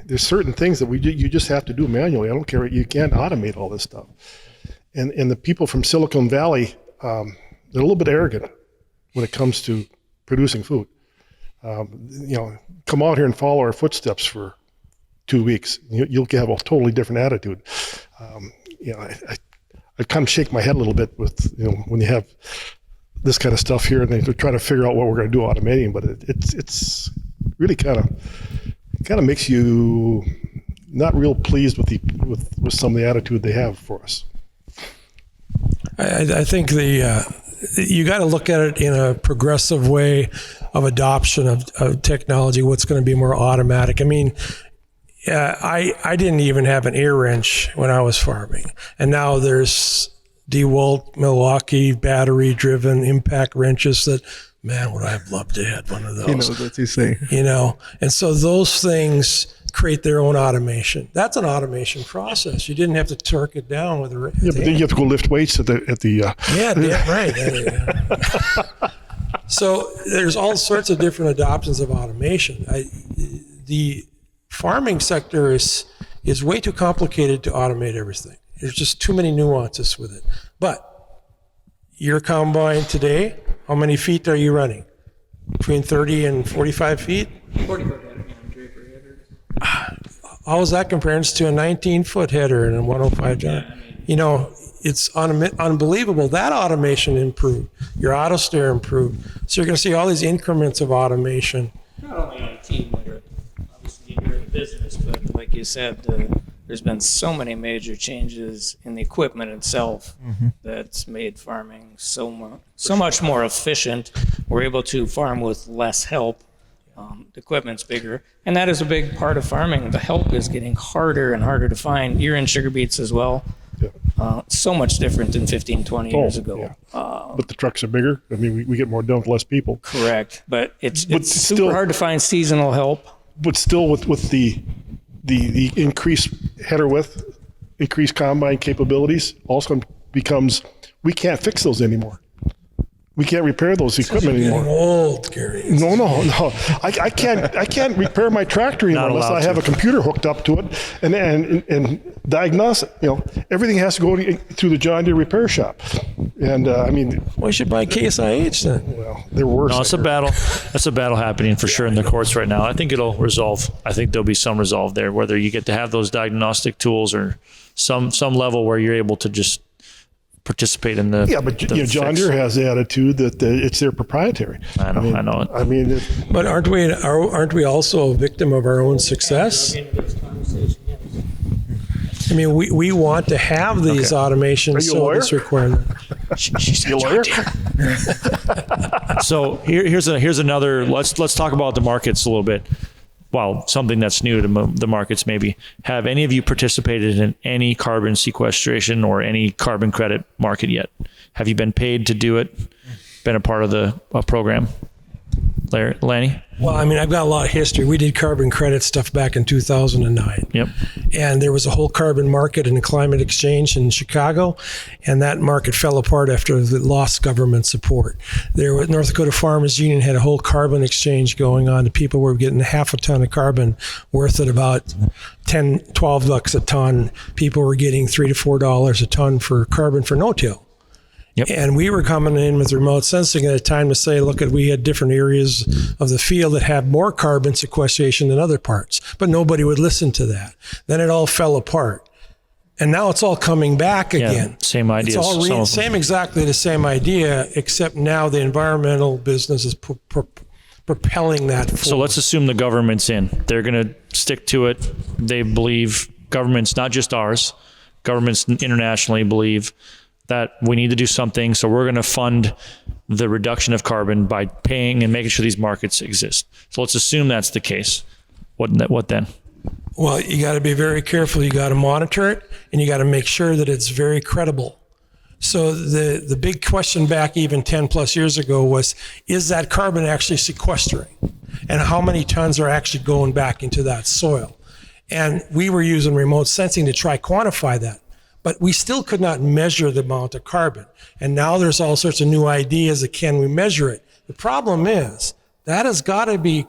there's certain things that you just have to do manually. I don't care, you can't automate all this stuff. And the people from Silicon Valley, they're a little bit arrogant when it comes to producing food. Come out here and follow our footsteps for 2 weeks. You'll have a totally different attitude. I kind of shake my head a little bit with when you have this kind of stuff here, and they're trying to figure out what we're going to do automating. But it's really kind of makes you not real pleased with some of the attitude they have for us. I think you got to look at it in a progressive way of adoption of technology. What's going to be more automatic? I mean, I didn't even have an ear wrench when I was farming, and now there's DeWalt, Milwaukee battery-driven impact wrenches that, man, would I have loved to have one of those. He knows what he's saying. And so those things create their own automation. That's an automation process. You didn't have to torque it down with a but then you have to go lift weights at the right. So there's all sorts of different adoptions of automation. The farming sector is way too complicated to automate everything. There's just too many nuances with it. But your combine today, how many feet are you running? Between 30 and 45 feet? 40-foot header. How is that compared to a 19-foot header and a 105 giant? It's unbelievable. That automation improved. Your auto steer improved. So you're going to see all these increments of automation. Not only on a team, but obviously you're in business, but like you said, there's been so many major changes in the equipment itself that's made farming so much more efficient. We're able to farm with less help. The equipment's bigger, and that is a big part of farming. The help is getting harder and harder to find. You're in sugar beets as well. Yeah. So much different than 15, 20 years ago. Yeah. But the trucks are bigger. I mean, we get more done with less people. Correct, but it's super hard to find seasonal help. But still, with the increased header width, increased combine capabilities, also becomes we can't fix those anymore. We can't repair those equipment anymore. Old, Gary. No. I can't repair my tractor anymore unless I have a computer hooked up to it and diagnose it. Everything has to go through the John Deere repair shop. And we should buy Case IH then. Well, they're worse. No, it's a battle. That's a battle happening for sure in the courts right now. I think it'll resolve. I think there'll be some resolve there, whether you get to have those diagnostic tools or some level where you're able to just participate in the John Deere has the attitude that it's their proprietary. I know it. But aren't we also a victim of our own success? I mean, we want to have these automations, so it's required. She's a lawyer. So here's another. Let's talk about the markets a little bit. Well, something that's new to the markets maybe. Have any of you participated in any carbon sequestration or any carbon credit market yet? Have you been paid to do it? Been a part of a program? Lanny? Well, I mean, I've got a lot of history. We did carbon credit stuff back in 2009. Yep. And there was a whole carbon market and a climate exchange in Chicago, and that market fell apart after they lost government support. There was North Dakota Farmers Union had a whole carbon exchange going on. The people were getting half a ton of carbon worth at about $10-12 a ton. People were getting $3 to $4 a ton for carbon for no-till. Yep. And we were coming in with remote sensing at a time to say, look, we had different areas of the field that have more carbon sequestration than other parts, but nobody would listen to that. Then it all fell apart. And now it's all coming back again. Yeah, same ideas. It's all exactly the same idea, except now the environmental business is propelling that forward. So let's assume the government's in. They're going to stick to it. They believe, governments, not just ours, governments internationally believe that we need to do something. So we're going to fund the reduction of carbon by paying and making sure these markets exist. So let's assume that's the case. What then? Well, you got to be very careful. You got to monitor it, and you got to make sure that it's very credible. So the big question back even 10 plus years ago was, is that carbon actually sequestering? And how many tons are actually going back into that soil? And we were using remote sensing to try quantify that. But we still could not measure the amount of carbon. And now there's all sorts of new ideas of can we measure it? The problem is that has got to be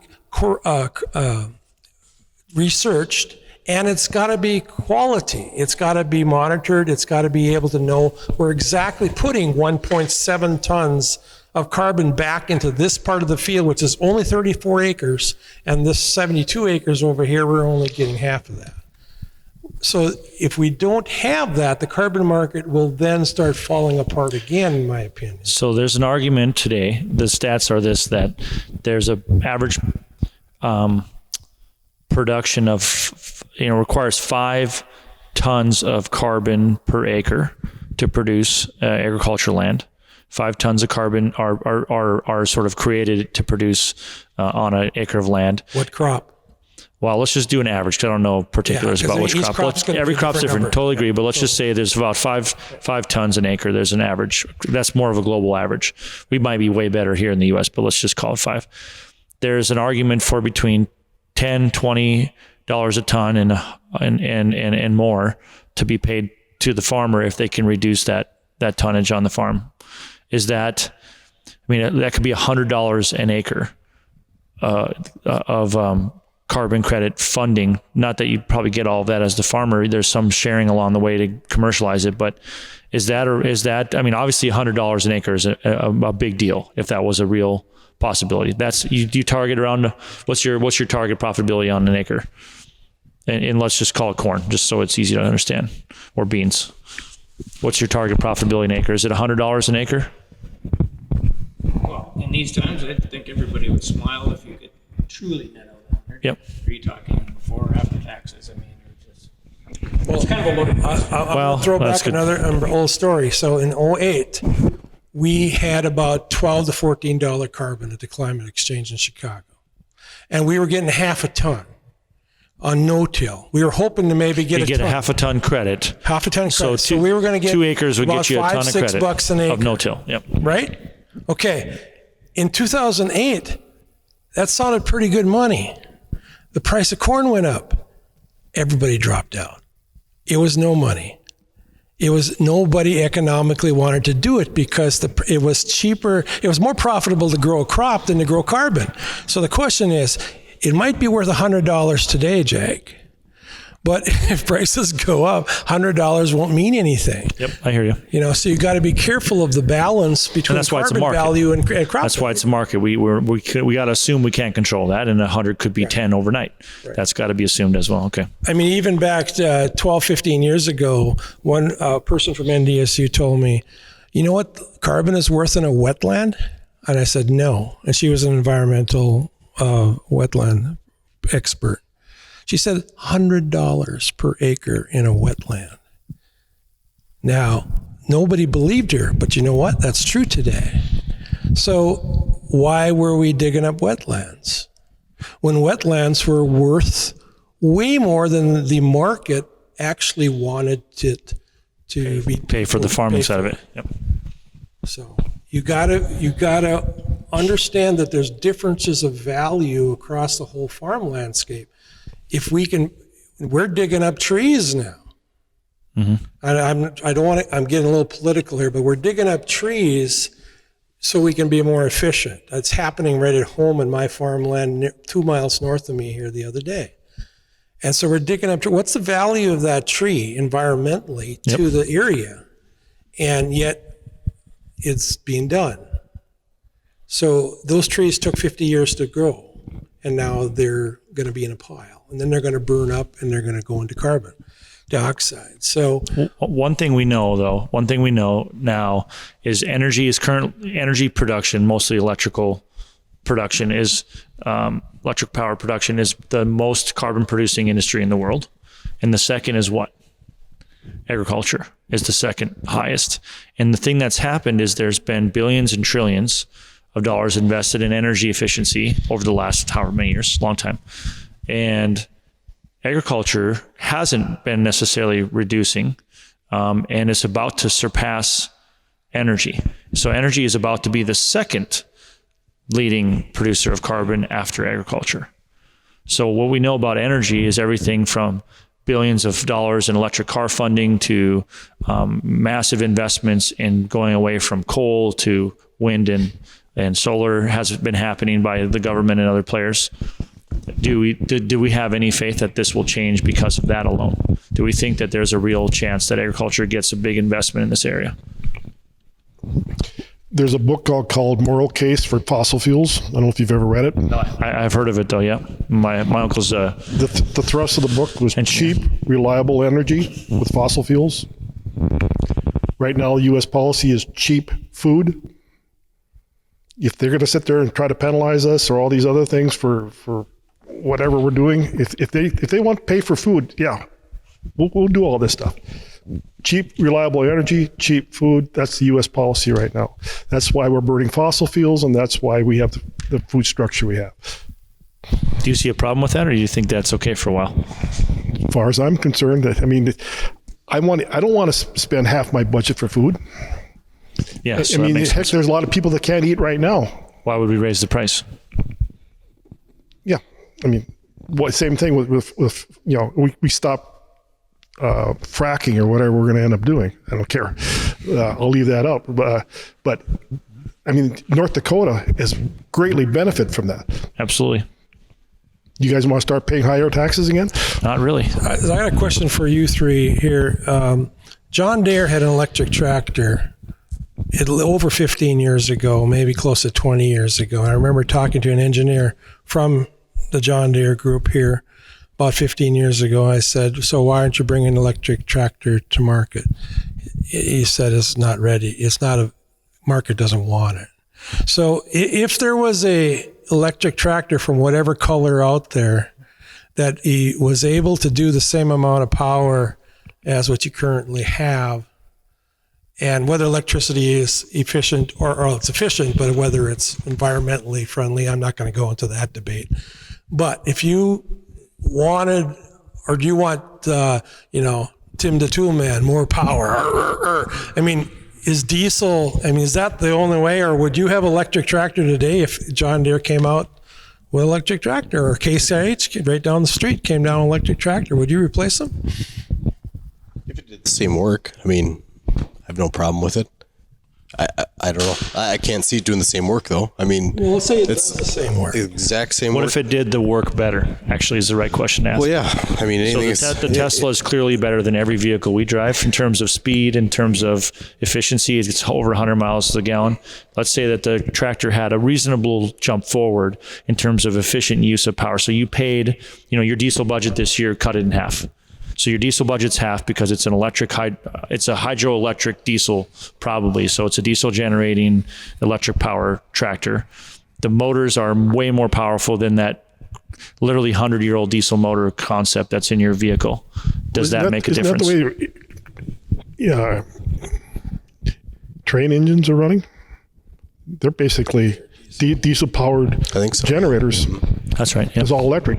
researched, and it's got to be quality. It's got to be monitored. It's got to be able to know we're exactly putting 1.7 tons of carbon back into this part of the field, which is only 34 acres, and this 72 acres over here, we're only getting half of that. So if we don't have that, the carbon market will then start falling apart again, in my opinion. So there's an argument today, the stats are this, that there's a average production of, requires 5 tons of carbon per acre to produce agricultural land. 5 tons of carbon are sort of created to produce on an acre of land. What crop? Well, let's just do an average, because I don't know particulars about which crop. Every crop's different. Totally agree. But let's just say there's about five tons an acre. There's an average. That's more of a global average. We might be way better here in the U.S., but let's just call it 5. There's an argument for between $10, $20 a ton and more to be paid to the farmer if they can reduce that tonnage on the farm. Is that? I mean, that could be $100 an acre of carbon credit funding. Not that you probably get all of that as the farmer. There's some sharing along the way to commercialize it, but is that, I mean, obviously $100 an acre is a big deal if that was a real possibility. That's, you target around, what's your target profitability on an acre? And let's just call it corn, just so it's easy to understand, or beans. What's your target profitability an acre? Is it $100 an acre? Well, in these times, I think everybody would smile if you could truly net out. Yep. Are you talking before or after taxes? I mean, it's kind of a loaded question. I'll throw back another old story. So in 2008, we had about $12 to $14 carbon at the climate exchange in Chicago. And we were getting half a ton on no-till. We were hoping to maybe get a half a ton credit. Half a ton credit. So we were going to get 2 acres would get you a ton of credit $5-6 an acre of no-till. Yep. Right? Okay. In 2008, that sounded pretty good money. The price of corn went up. Everybody dropped out. It was no money. It was nobody economically wanted to do it because it was cheaper. It was more profitable to grow a crop than to grow carbon. So the question is, it might be worth $100 today, Jake. But if prices go up, $100 won't mean anything. Yep, I hear you. So you got to be careful of the balance between carbon value and crop. That's why it's a market. We got to assume we can't control that, and 100 could be 10 overnight. Right. That's got to be assumed as well. Okay. I mean, even back 12, 15 years ago, one person from NDSU told me, you know what carbon is worth in a wetland? And I said, no. And she was an environmental wetland expert. She said $100 per acre in a wetland. Now, nobody believed her, but you know what? That's true today. So why were we digging up wetlands? When wetlands were worth way more than the market actually wanted it to pay for the farming side of it. Yep. So you gotta understand that there's differences of value across the whole farm landscape. If we can, we're digging up trees now. I don't want to, I'm getting a little political here, but we're digging up trees so we can be more efficient. That's happening right at home in my farmland 2 miles north of me here the other day. And so we're digging up, what's the value of that tree environmentally to the area? And yet it's being done. So those trees took 50 years to grow, and now they're going to be in a pile, and then they're going to burn up and they're going to go into carbon dioxide. So one thing we know now is energy production, mostly electrical production is electric power production is the most carbon producing industry in the world. And the second is what? Agriculture is the second highest. And the thing that's happened is there's been billions and trillions of dollars invested in energy efficiency over the last however many years, long time. And agriculture hasn't been necessarily reducing, and it's about to surpass energy. So energy is about to be the second leading producer of carbon after agriculture. So what we know about energy is everything from billions of dollars in electric car funding to massive investments in going away from coal to wind and solar has been happening by the government and other players. Do we have any faith that this will change because of that alone? Do we think that there's a real chance that agriculture gets a big investment in this area? There's a book called Moral Case for Fossil Fuels. I don't know if you've ever read it. No, I've heard of it though, yeah. My uncle's the thrust of the book was cheap, reliable energy with fossil fuels. Right now, U.S. policy is cheap food. If they're going to sit there and try to penalize us or all these other things for whatever we're doing, if they want to pay for food, yeah, we'll do all this stuff. Cheap, reliable energy, cheap food, that's the U.S. policy right now. That's why we're burning fossil fuels, and that's why we have the food structure we have. Do you see a problem with that, or do you think that's okay for a while? As far as I'm concerned, I mean, I don't want to spend half my budget for food. Yeah, so I mean, heck, there's a lot of people that can't eat right now. Why would we raise the price? Yeah, I mean, same thing with you know, we stop fracking or whatever we're going to end up doing. I don't care. I'll leave that out. But I mean, North Dakota has greatly benefit from that. Absolutely. You guys want to start paying higher taxes again? Not really. I got a question for you three here. John Deere had an electric tractor over 15 years ago, maybe close to 20 years ago. And I remember talking to an engineer from the John Deere group here about 15 years ago. I said, so why aren't you bringing an electric tractor to market? He said, it's not ready. It's not a market doesn't want it. So if there was a electric tractor from whatever color out there that he was able to do the same amount of power as what you currently have, and whether electricity is efficient or it's efficient, but whether it's environmentally friendly, I'm not going to go into that debate. But if you wanted, or do you want, Tim the Toolman, more power? I mean, is diesel, is that the only way, or would you have electric tractor today if John Deere came out with electric tractor, or Case IH right down the street came down with electric tractor? Would you replace them? If it did the same work, I have no problem with it. I don't know. I can't see it doing the same work though. Well, let's say it's the same work. The exact same work. What if it did the work better? Actually, is the right question to ask. Well, yeah. Anything so the Tesla is clearly better than every vehicle we drive in terms of speed, in terms of efficiency. It's over 100 miles to the gallon. Let's say that the tractor had a reasonable jump forward in terms of efficient use of power. So you paid, your diesel budget this year, cut it in half. So your diesel budget's half because it's an it's a hydroelectric diesel probably. So it's a diesel generating electric power tractor. The motors are way more powerful than that literally 100-year-old diesel motor concept that's in your vehicle. Does that make a difference? That the way train engines are running? They're basically diesel powered generators. That's right. Yep. It's all electric.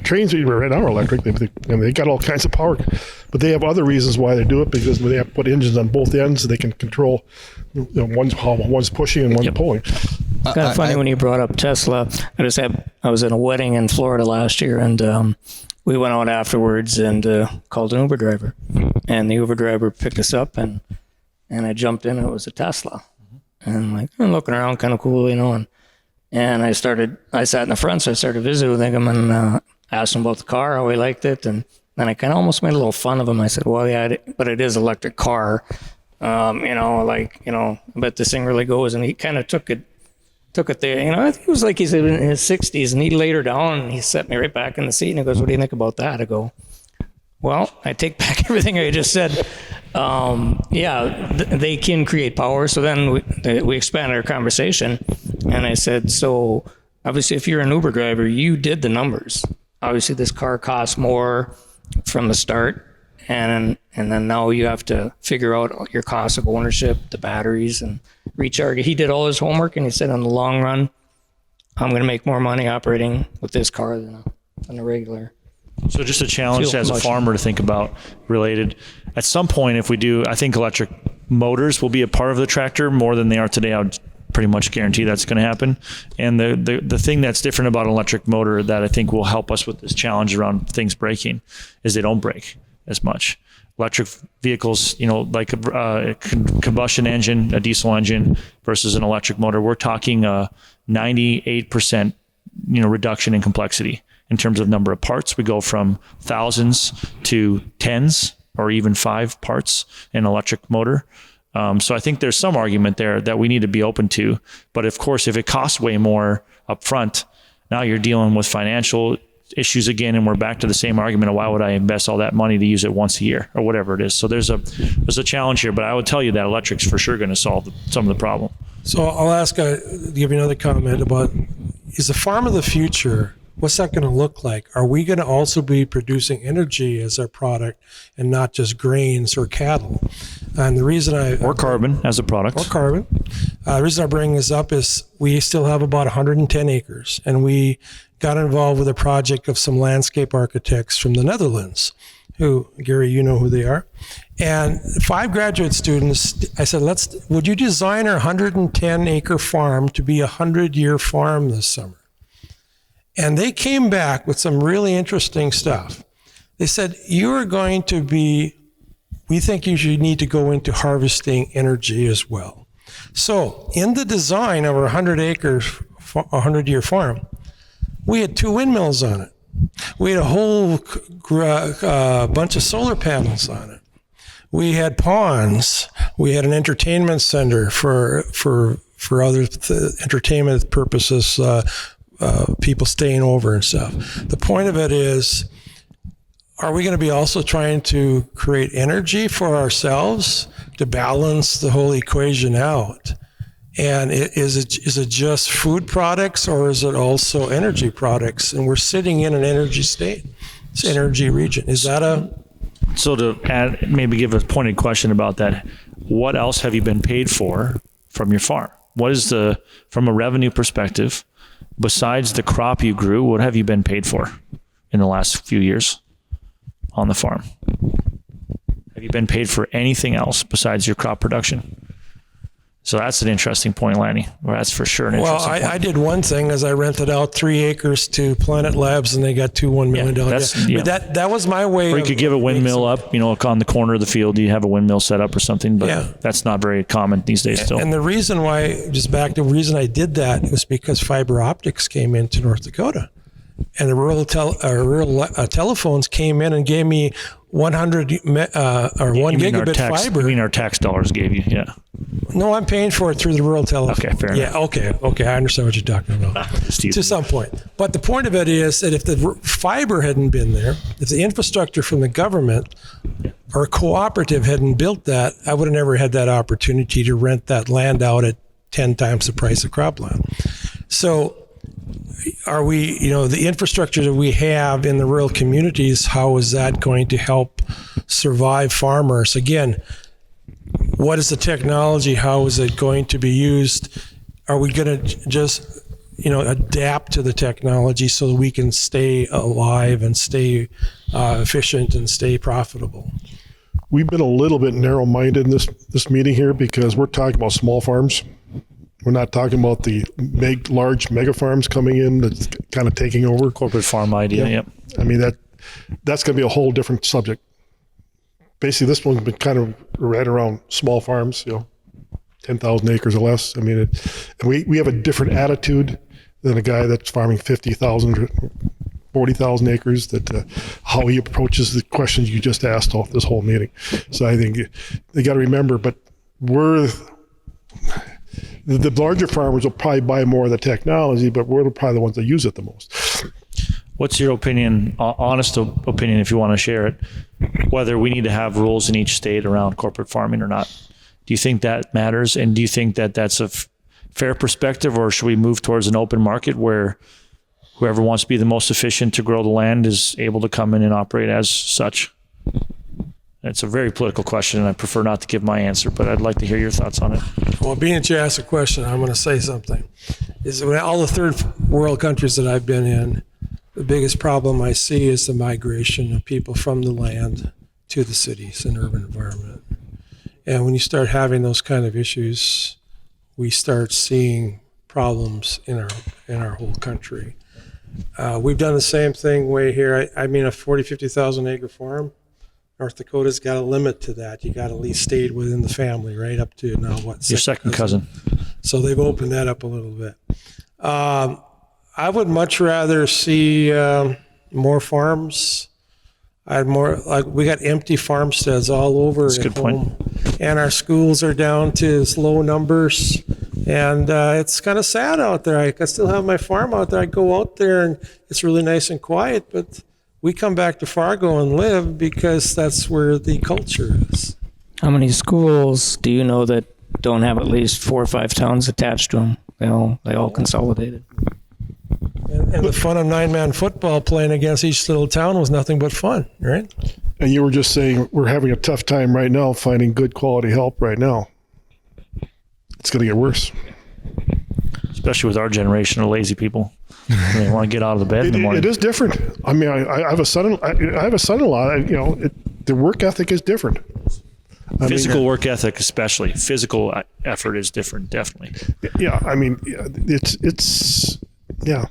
Trains right now are electric. They got all kinds of power, but they have other reasons why they do it, because they have to put engines on both ends so they can control. One's pushing and one's pulling. Kind of funny when you brought up Tesla. I was at a wedding in Florida last year, and we went out afterwards and called an Uber driver, and the Uber driver picked us up, and I jumped in. And it was a Tesla, and I'm looking around, kind of cool, and I sat in the front, so I started visiting with him and asked him about the car, how he liked it, and then I kind of almost made a little fun of him. I said, well, yeah, but it is an electric car, but this thing really goes, and he kind of took it there. I think it was like he's in his 60s, and he laid her down and he set me right back in the seat, and he goes, what do you think about that? I go, well, I take back everything I just said. They can create power. So then we expanded our conversation, and I said, so obviously if you're an Uber driver, you did the numbers. Obviously this car costs more from the start, and then now you have to figure out your cost of ownership, the batteries, and recharge. He did all his homework, and he said, in the long run, I'm going to make more money operating with this car than a regular. So just a challenge as a farmer to think about related. At some point, if we do, I think electric motors will be a part of the tractor more than they are today. I would pretty much guarantee that's going to happen. And the thing that's different about an electric motor that I think will help us with this challenge around things breaking is they don't break as much. Electric vehicles, like a combustion engine, a diesel engine versus an electric motor, we're talking a 98% reduction in complexity in terms of number of parts. We go from thousands to tens or even 5 parts in an electric motor. So I think there's some argument there that we need to be open to. But of course, if it costs way more up front, now you're dealing with financial issues again, and we're back to the same argument of why would I invest all that money to use it once a year or whatever it is. So there's a challenge here, but I would tell you that electric's for sure going to solve some of the problem. So I'll ask, give you another comment about, is the farm of the future, what's that going to look like? Are we going to also be producing energy as our product and not just grains or cattle? And the reason or carbon as a product. Or carbon. The reason I bring this up is we still have about 110 acres, and we got involved with a project of some landscape architects from the Netherlands, who, Gary, you know who they are. And 5 graduate students, I said, would you design our 110-acre farm to be a 100-year farm this summer? And they came back with some really interesting stuff. They said, we think you should need to go into harvesting energy as well. So in the design of our 100-year farm, we had 2 windmills on it. We had a whole bunch of solar panels on it. We had ponds. We had an entertainment center for other entertainment purposes, people staying over and stuff. The point of it is, are we going to be also trying to create energy for ourselves to balance the whole equation out? And is it just food products, or is it also energy products? And we're sitting in an energy state, it's an energy region. Is that So to add, maybe give a pointed question about that, what else have you been paid for from your farm? What is from a revenue perspective, besides the crop you grew, what have you been paid for in the last few years on the farm? Have you been paid for anything else besides your crop production? So that's an interesting point, Lanny. Well, that's for sure an interesting point. I did one thing, as I rented out 3 acres to Planet Labs, and they got $2 $1 million. But that was my way. Or you could give a windmill up, on the corner of the field, you have a windmill set up or something, but that's not very common these days still. And the reason why, just back to the reason I did that, was because fiber optics came into North Dakota. And the rural telephones came in and gave me 100 or 1 gigabit fiber. You mean our tax dollars gave you? Yeah. No, I'm paying for it through the rural telephone. Okay, fair enough. Yeah, okay. I understand what you're talking about. To some point. But the point of it is that if the fiber hadn't been there, if the infrastructure from the government or a cooperative hadn't built that, I would have never had that opportunity to rent that land out at 10 times the price of cropland. So are we, the infrastructure that we have in the rural communities, how is that going to help survive farmers? Again, what is the technology? How is it going to be used? Are we going to just, adapt to the technology so that we can stay alive and stay efficient and stay profitable? We've been a little bit narrow-minded in this meeting here because we're talking about small farms. We're not talking about the large mega farms coming in that's kind of taking over. Corporate farm idea. Yep. I mean, that's going to be a whole different subject. Basically, this one's been kind of right around small farms, 10,000 acres or less. I mean, and we have a different attitude than a guy that's farming 50,000, 40,000 acres, that how he approaches the questions you just asked off this whole meeting. So I think they got to remember, but the larger farmers will probably buy more of the technology, but we're probably the ones that use it the most. What's your opinion, honest opinion, if you want to share it, whether we need to have rules in each state around corporate farming or not? Do you think that matters? And do you think that that's a fair perspective, or should we move towards an open market where whoever wants to be the most efficient to grow the land is able to come in and operate as such? It's a very political question, and I prefer not to give my answer, but I'd like to hear your thoughts on it. Well, being that you asked a question, I'm going to say something. Is that all the third world countries that I've been in, the biggest problem I see is the migration of people from the land to the cities and urban environment. And when you start having those kind of issues, we start seeing problems in our whole country. We've done the same thing way here. I mean, a 40, 50,000 acre farm, North Dakota's got a limit to that. You got to at least stay within the family, right up to now what? Your second cousin. So they've opened that up a little bit. I would much rather see more farms. We got empty farmsteads all over. That's a good point. And our schools are down to low numbers. And it's kind of sad out there. I still have my farm out there. I go out there and it's really nice and quiet, but we come back to Fargo and live because that's where the culture is. How many schools do you know that don't have at least 4 or 5 towns attached to them? They all consolidated. And the fun of 9-man football playing against each little town was nothing but fun, right? And you were just saying we're having a tough time right now finding good quality help right now. It's going to get worse. Especially with our generation of lazy people. They want to get out of the bed in the morning. It is different. I mean, I have a son. I have a son-in-law. The work ethic is different. Physical work ethic, especially physical effort, is different. Definitely. Yeah, I mean, it's yeah.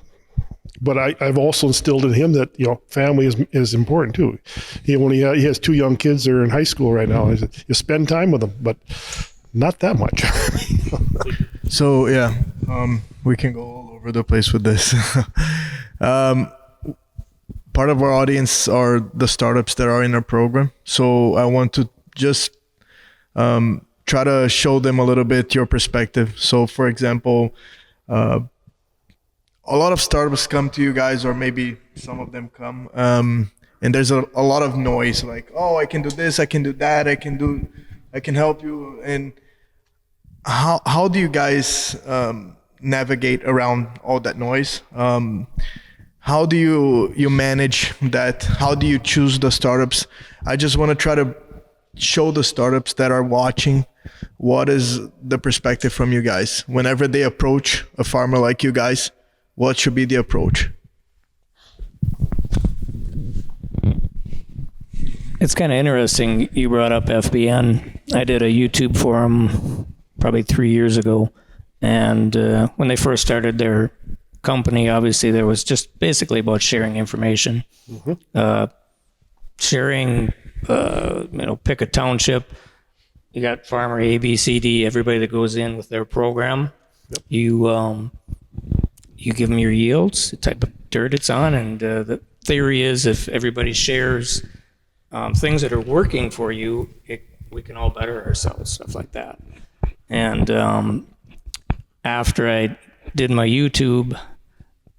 But I've also instilled in him that family is important too. He has 2 young kids that are in high school right now. You spend time with them, but not that much. So yeah, we can go all over the place with this. Part of our audience are the startups that are in our program. So I want to just try to show them a little bit your perspective. So for example, a lot of startups come to you guys, or maybe some of them come, and there's a lot of noise, like, oh, I can do this, I can do that, I can help you. And how do you guys navigate around all that noise? How do you manage that? How do you choose the startups? I just want to try to show the startups that are watching what is the perspective from you guys whenever they approach a farmer like you guys. What should be the approach? It's kind of interesting you brought up FBN. I did a YouTube forum probably 3 years ago, and when they first started their company, obviously there was just basically about sharing information. Sharing, pick a township. You got farmer A, B, C, D, everybody that goes in with their program. Yep. You give them your yields, the type of dirt it's on, and the theory is if everybody shares things that are working for you, we can all better ourselves, stuff like that. And after I did my YouTube,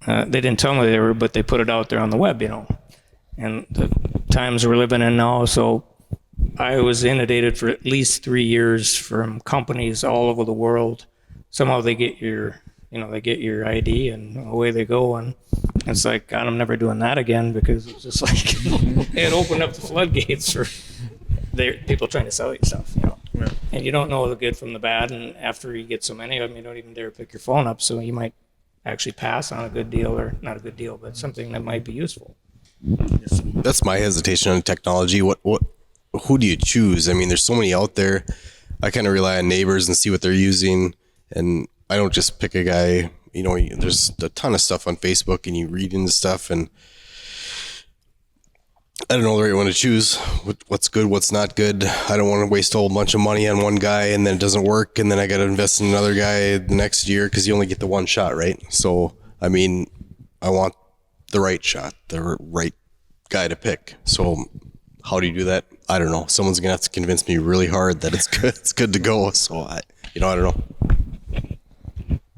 they didn't tell me they were, but they put it out there on the web, And the times we're living in now, so I was inundated for at least 3 years from companies all over the world. Somehow they get your ID and away they go. And it's like, God, I'm never doing that again, because it's just like, it opened up the floodgates for people trying to sell you stuff, Yeah. And you don't know the good from the bad. And after you get so many of them, you don't even dare pick your phone up. So you might actually pass on a good deal, or not a good deal, but something that might be useful. That's my hesitation on technology. Who do you choose? I mean, there's so many out there. I kind of rely on neighbors and see what they're using. And I don't just pick a guy. You know, there's a ton of stuff on Facebook, and you read into stuff, and I don't know the right one to choose. What's good, what's not good. I don't want to waste a whole bunch of money on one guy and then it doesn't work, and then I got to invest in another guy the next year because you only get the one shot, right? So, I mean, I want the right shot, the right guy to pick. So, how do you do that? I don't know. Someone's gonna have to convince me really hard that it's good. It's good to go. So, I don't know.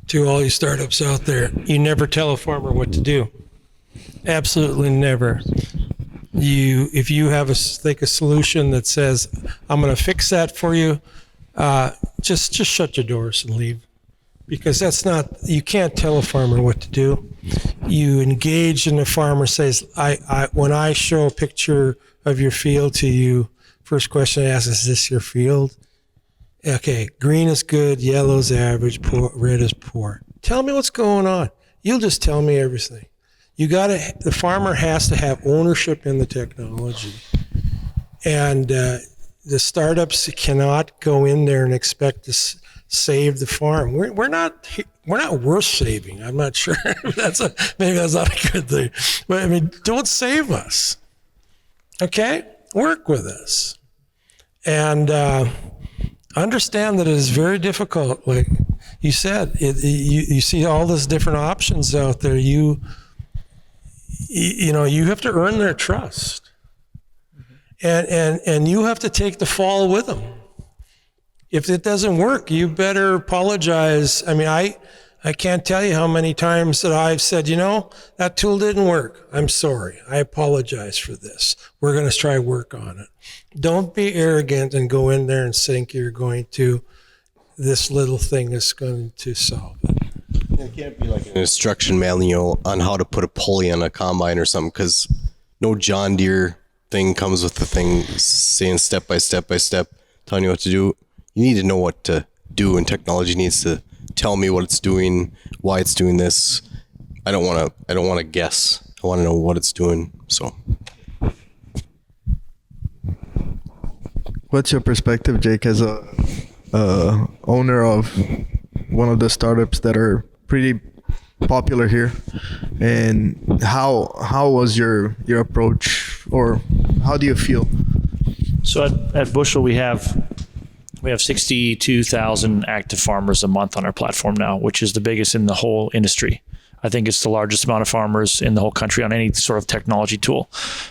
To all you startups out there, you never tell a farmer what to do. Absolutely never. If you have a solution that says, I'm going to fix that for you, just shut your doors and leave. Because you can't tell a farmer what to do. You engage in the farmer says, when I show a picture of your field to you, first question I ask is this your field? Okay, green is good, yellow is average, red is poor. Tell me what's going on. You'll just tell me everything. The farmer has to have ownership in the technology. And the startups cannot go in there and expect to save the farm. We're not worth saving. I'm not sure. Maybe that's not a good thing. But I mean, don't save us. Okay? Work with us. And understand that it is very difficult. Like you said, you see all these different options out there. You have to earn their trust, and you have to take the fall with them. If it doesn't work, you better apologize. I mean, I can't tell you how many times that I've said, that tool didn't work. I'm sorry. I apologize for this. We're going to try work on it. Don't be arrogant and go in there and think this little thing is going to solve it. It can't be like an instruction manual on how to put a pulley on a combine or something, because no John Deere thing comes with the thing saying step by step by step, telling you what to do. You need to know what to do, and technology needs to tell me what it's doing, why it's doing this. I don't want to guess. I want to know what it's doing. So, what's your perspective, Jake, as a owner of one of the startups that are pretty popular here, and how was your approach, or how do you feel? So at Bushel, we have 62,000 active farmers a month on our platform now, which is the biggest in the whole industry. I think it's the largest amount of farmers in the whole country on any sort of technology tool.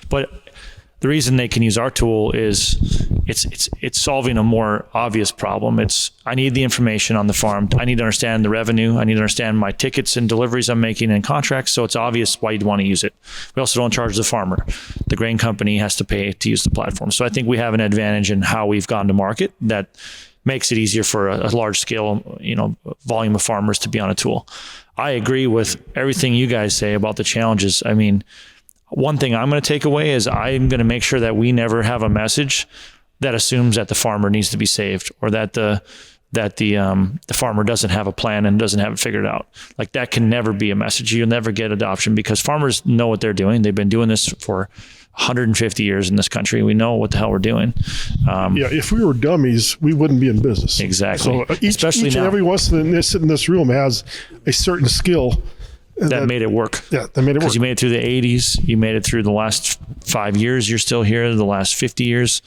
But the reason they can use our tool is it's solving a more obvious problem. I need the information on the farm. I need to understand the revenue. I need to understand my tickets and deliveries I'm making and contracts. So it's obvious why you'd want to use it. We also don't charge the farmer. The grain company has to pay to use the platform. So I think we have an advantage in how we've gone to market that makes it easier for a large scale, volume of farmers to be on a tool. I agree with everything you guys say about the challenges. I mean, one thing I'm going to take away is I'm going to make sure that we never have a message that assumes that the farmer needs to be saved, or that the farmer doesn't have a plan and doesn't have it figured out. Like, that can never be a message. You'll never get adoption, because farmers know what they're doing. They've been doing this for 150 years in this country. We know what the hell we're doing. If we were dummies, we wouldn't be in business. Exactly. So each and every one in this room has a certain skill that made it work. Yeah, that made it work. Because you made it through the 80s. You made it through the last 5 years. You're still here. The last 50 years.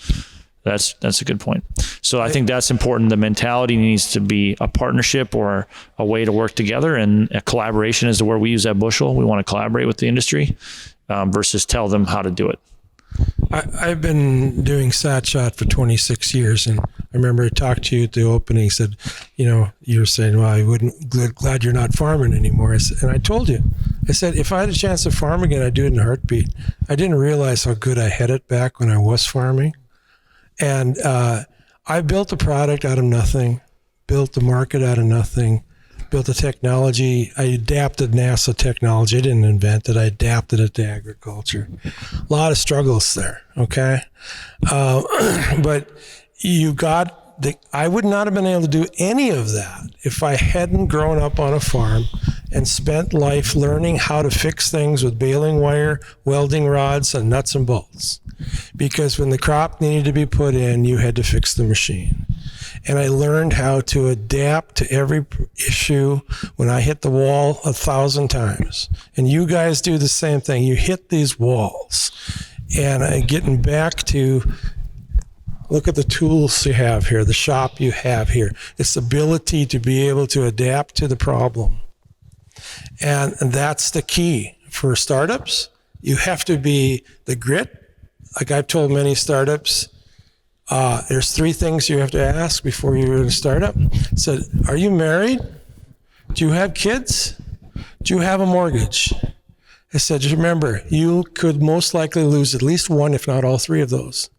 That's a good point. So I think that's important. The mentality needs to be a partnership or a way to work together, and a collaboration is the word we use at Bushel. We want to collaborate with the industry versus tell them how to do it. I've been doing SatShot for 26 years, and I remember I talked to you at the opening. Said, you were saying, "Well, glad you're not farming anymore." And I told you, I said, if I had a chance to farm again, I'd do it in a heartbeat. I didn't realize how good I had it back when I was farming, and I built a product out of nothing, built the market out of nothing, built the technology. I adapted NASA technology. I didn't invent it. I adapted it to agriculture. A lot of struggles there, okay? But I would not have been able to do any of that if I hadn't grown up on a farm and spent life learning how to fix things with baling wire, welding rods, and nuts and bolts. Because when the crop needed to be put in, you had to fix the machine. and I learned how to adapt to every issue when I hit the wall 1,000 times. And you guys do the same thing. You hit these walls. And getting back to, look at the tools you have here, the shop you have here. It's the ability to be able to adapt to the problem. And that's the key for startups. You have to be the grit. Like I've told many startups, there's 3 things you have to ask before you're in a startup. So, are you married? Do you have kids? Do you have a mortgage? I said, just remember, you could most likely lose at least one, if not all 3 of those.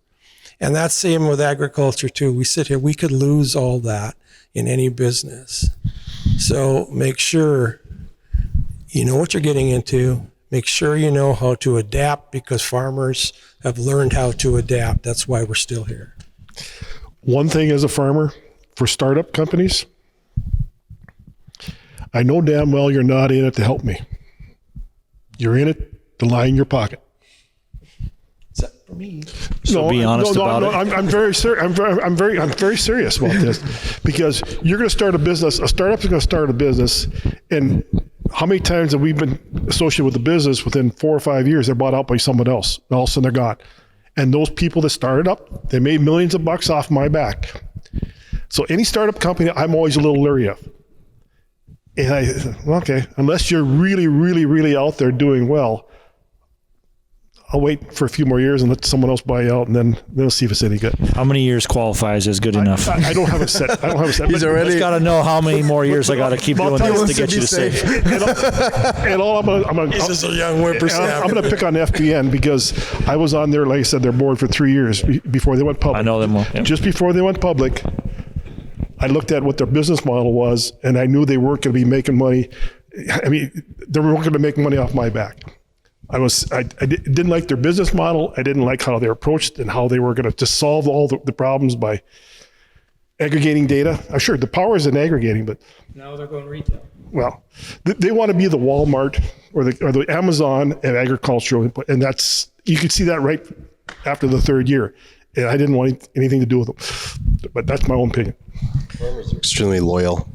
And that's the same with agriculture too. We sit here, we could lose all that in any business. So make sure you know what you're getting into. Make sure you know how to adapt, because farmers have learned how to adapt. That's why we're still here. One thing as a farmer for startup companies, I know damn well you're not in it to help me. You're in it to line your pocket. Except for me. So be honest about it. I'm very serious. I'm very serious about this, because you're going to start a business. A startup's going to start a business, and how many times have we been associated with the business within 4 or 5 years? They're bought out by someone else, and all of a sudden they're gone. And those people that started up, they made millions of bucks off my back. So any startup company, I'm always a little leery of. And okay, unless you're really, really, really out there doing well, I'll wait for a few more years and let someone else buy out, and then they'll see if it's any good. How many years qualifies as good enough? I don't have a set. He's already got to know how many more years I got to keep doing this to get you to safe. And all I'm gonna This is a young whippersnapper. I'm going to pick on FBN because I was on there, like I said, their board for 3 years before they went public. I know them well. Yep. Just before they went public, I looked at what their business model was, and I knew they weren't going to be making money. I mean, they weren't going to make money off my back. I didn't like their business model. I didn't like how they approached and how they were going to just solve all the problems by aggregating data. Sure, the power is in aggregating, but Now they're going retail. well, they want to be the Walmart or the Amazon of agricultural input, and that's, you could see that right after the 3rd year. And I didn't want anything to do with them, but that's my own opinion. Farmers are extremely loyal.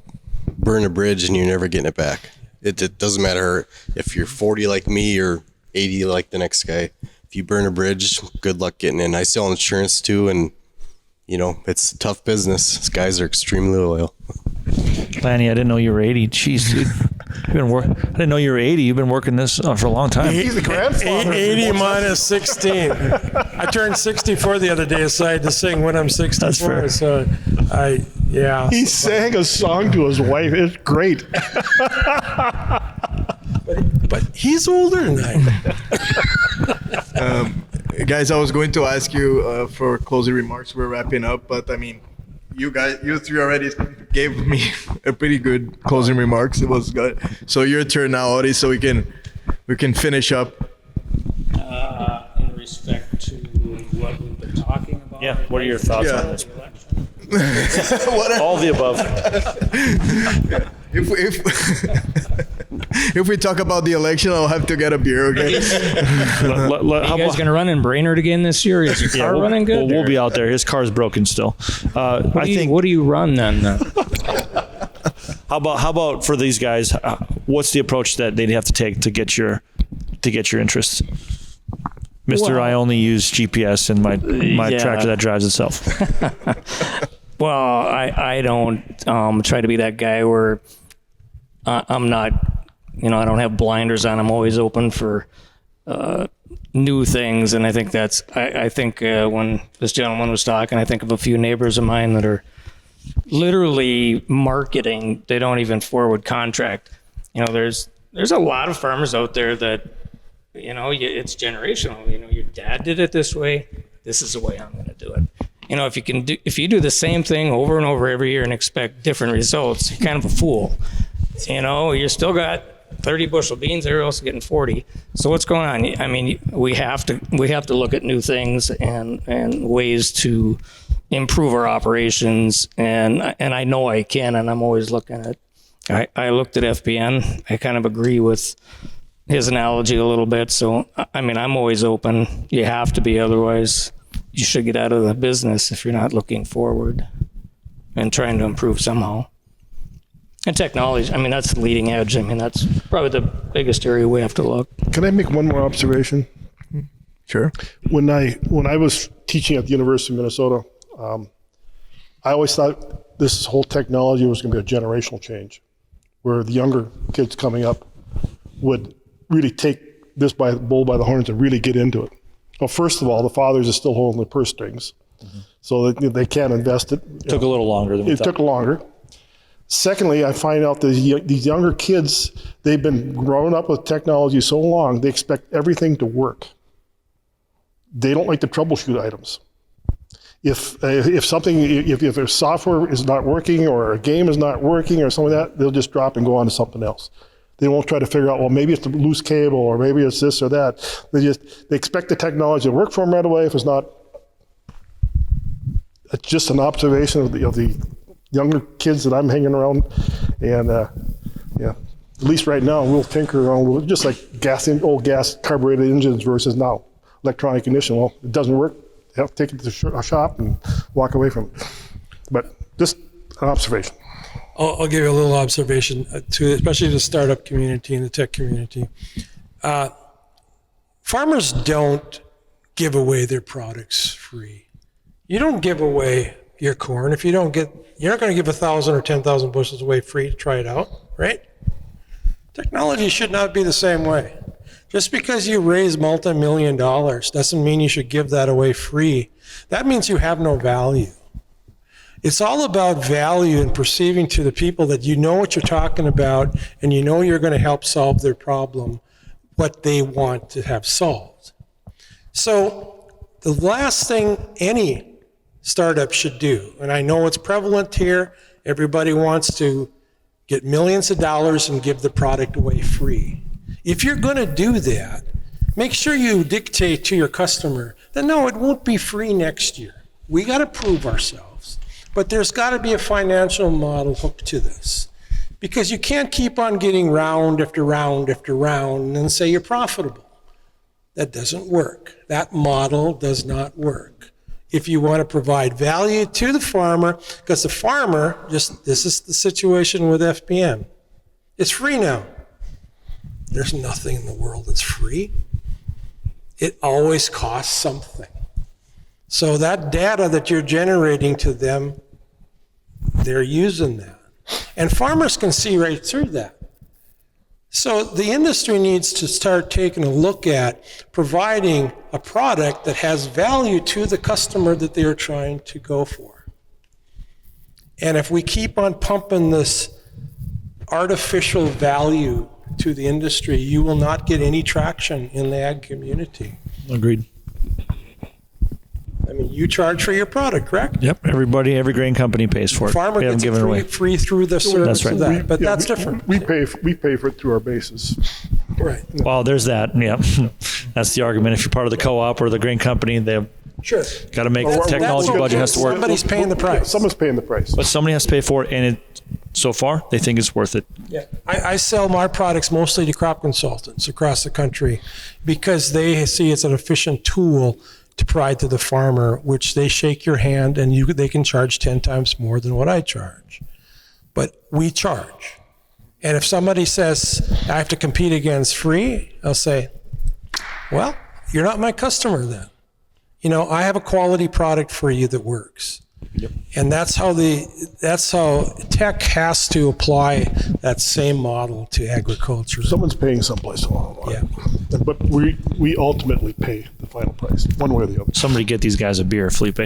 Burn a bridge and you're never getting it back. It doesn't matter if you're 40 like me or 80 like the next guy. If you burn a bridge, good luck getting in. I sell insurance too, and you know, it's a tough business. These guys are extremely loyal. Lanny, I didn't know you were 80. Jeez, dude. I didn't know you were 80. You've been working this for a long time. He's the grandfather. 80 minus 16. I turned 64 the other day, so I had to sing when I'm 64. That's fair. So He sang a song to his wife. It's great. But he's older than I am. Guys, I was going to ask you for closing remarks. We're wrapping up, but I mean, you 3 already gave me a pretty good closing remarks. It was good. So your turn now, Audie, so we can finish up. In respect to what we've been talking about. Yeah. What are your thoughts on this? All the above. If we talk about the election, I'll have to get a beer, okay? Are you guys going to run in Brainerd again this year? Is your car running good? We'll be out there. His car's broken still. What do you run then? How about for these guys? What's the approach that they'd have to take to get your interests? Mister, Well, I only use GPS in my yeah. tractor that drives itself. Well, I don't try to be that guy where I'm not, I don't have blinders on. I'm always open for new things. And I think I think when this gentleman was talking, I think of a few neighbors of mine that are literally marketing. They don't even forward contract. There's a lot of farmers out there that, it's generational. Your dad did it this way. This is the way I'm going to do it. If you do the same thing over and over every year and expect different results, you're kind of a fool. You still got 30 bushel beans, everyone else is getting 40. So what's going on? I mean, we have to look at new things and ways to improve our operations. And I know I can, and I'm always looking at. I looked at FBN. I kind of agree with his analogy a little bit. So I mean, I'm always open. You have to be, otherwise you should get out of the business if you're not looking forward. and trying to improve somehow. And technology, I mean, that's the leading edge. I mean, that's probably the biggest area we have to look. Can I make one more observation? Sure. When I was teaching at the University of Minnesota, I always thought this whole technology was going to be a generational change, where the younger kids coming up would really take this bull by the horns and really get into it. Well, first of all, the fathers are still holding the purse strings, so that they can't invest it. Took a little longer than we thought. It took longer. Secondly, I find out that these younger kids, they've been growing up with technology so long, they expect everything to work. They don't like to troubleshoot items. If their software is not working or a game is not working or something like that, they'll just drop and go on to something else. They won't try to figure out, well, maybe it's a loose cable or maybe it's this or that. They expect the technology to work for them right away. If it's not, it's just an observation of the younger kids that I'm hanging around. And yeah, at least right now, we'll tinker around, just like old gas carbureted engines versus now electronic ignition. Well, it doesn't work. You have to take it to a shop and walk away from it. But just an observation. I'll give you a little observation, especially the startup community and the tech community. Farmers don't give away their products free. You don't give away your corn if you're not going to give 1,000 or 10,000 bushels away free to try it out, right? Technology should not be the same way. Just because you raise multi-million dollars doesn't mean you should give that away free. That means you have no value. It's all about value and perceiving to the people that you know what you're talking about and you know you're going to help solve their problem, what they want to have solved. So the last thing any startup should do, and I know it's prevalent here, everybody wants to get millions of dollars and give the product away free. If you're going to do that, make sure you dictate to your customer that no, it won't be free next year. We got to prove ourselves. But there's got to be a financial model hooked to this, because you can't keep on getting round after round after round and then say you're profitable. That doesn't work. That model does not work. If you want to provide value to the farmer, because the farmer, this is the situation with FBM. It's free now. There's nothing in the world that's free. It always costs something. So that data that you're generating to them, they're using that. And farmers can see right through that. So the industry needs to start taking a look at providing a product that has value to the customer that they are trying to go for. And if we keep on pumping this artificial value to the industry, you will not get any traction in the ag community. Agreed. I mean, you charge for your product, correct? Yep. Every grain company pays for it. Farmer We haven't gets given it it away. free through the service right. of that, but Yeah, that's different. We pay for it through our bases. Right. Well, there's that. Yeah. That's the argument. If you're part of the co-op or the grain company, they've Sure. got to make the That's- technology that's budget has to work. Somebody's paying the price. Someone's paying the price. But somebody has to pay for it, and so far, they think it's worth it. Yeah, I sell my products mostly to crop consultants across the country because they see it's an efficient tool to provide to the farmer, which they shake your hand and they can charge 10 times more than what I charge. But we charge. And if somebody says, I have to compete against free, I'll say, well, you're not my customer then. You know, I have a quality product for you that works. Yep. And that's how tech has to apply that same model to agriculture. Someone's paying someplace along the line. Yeah. But we ultimately pay the final price, one way or the other. Somebody get these guys a beer, Felipe.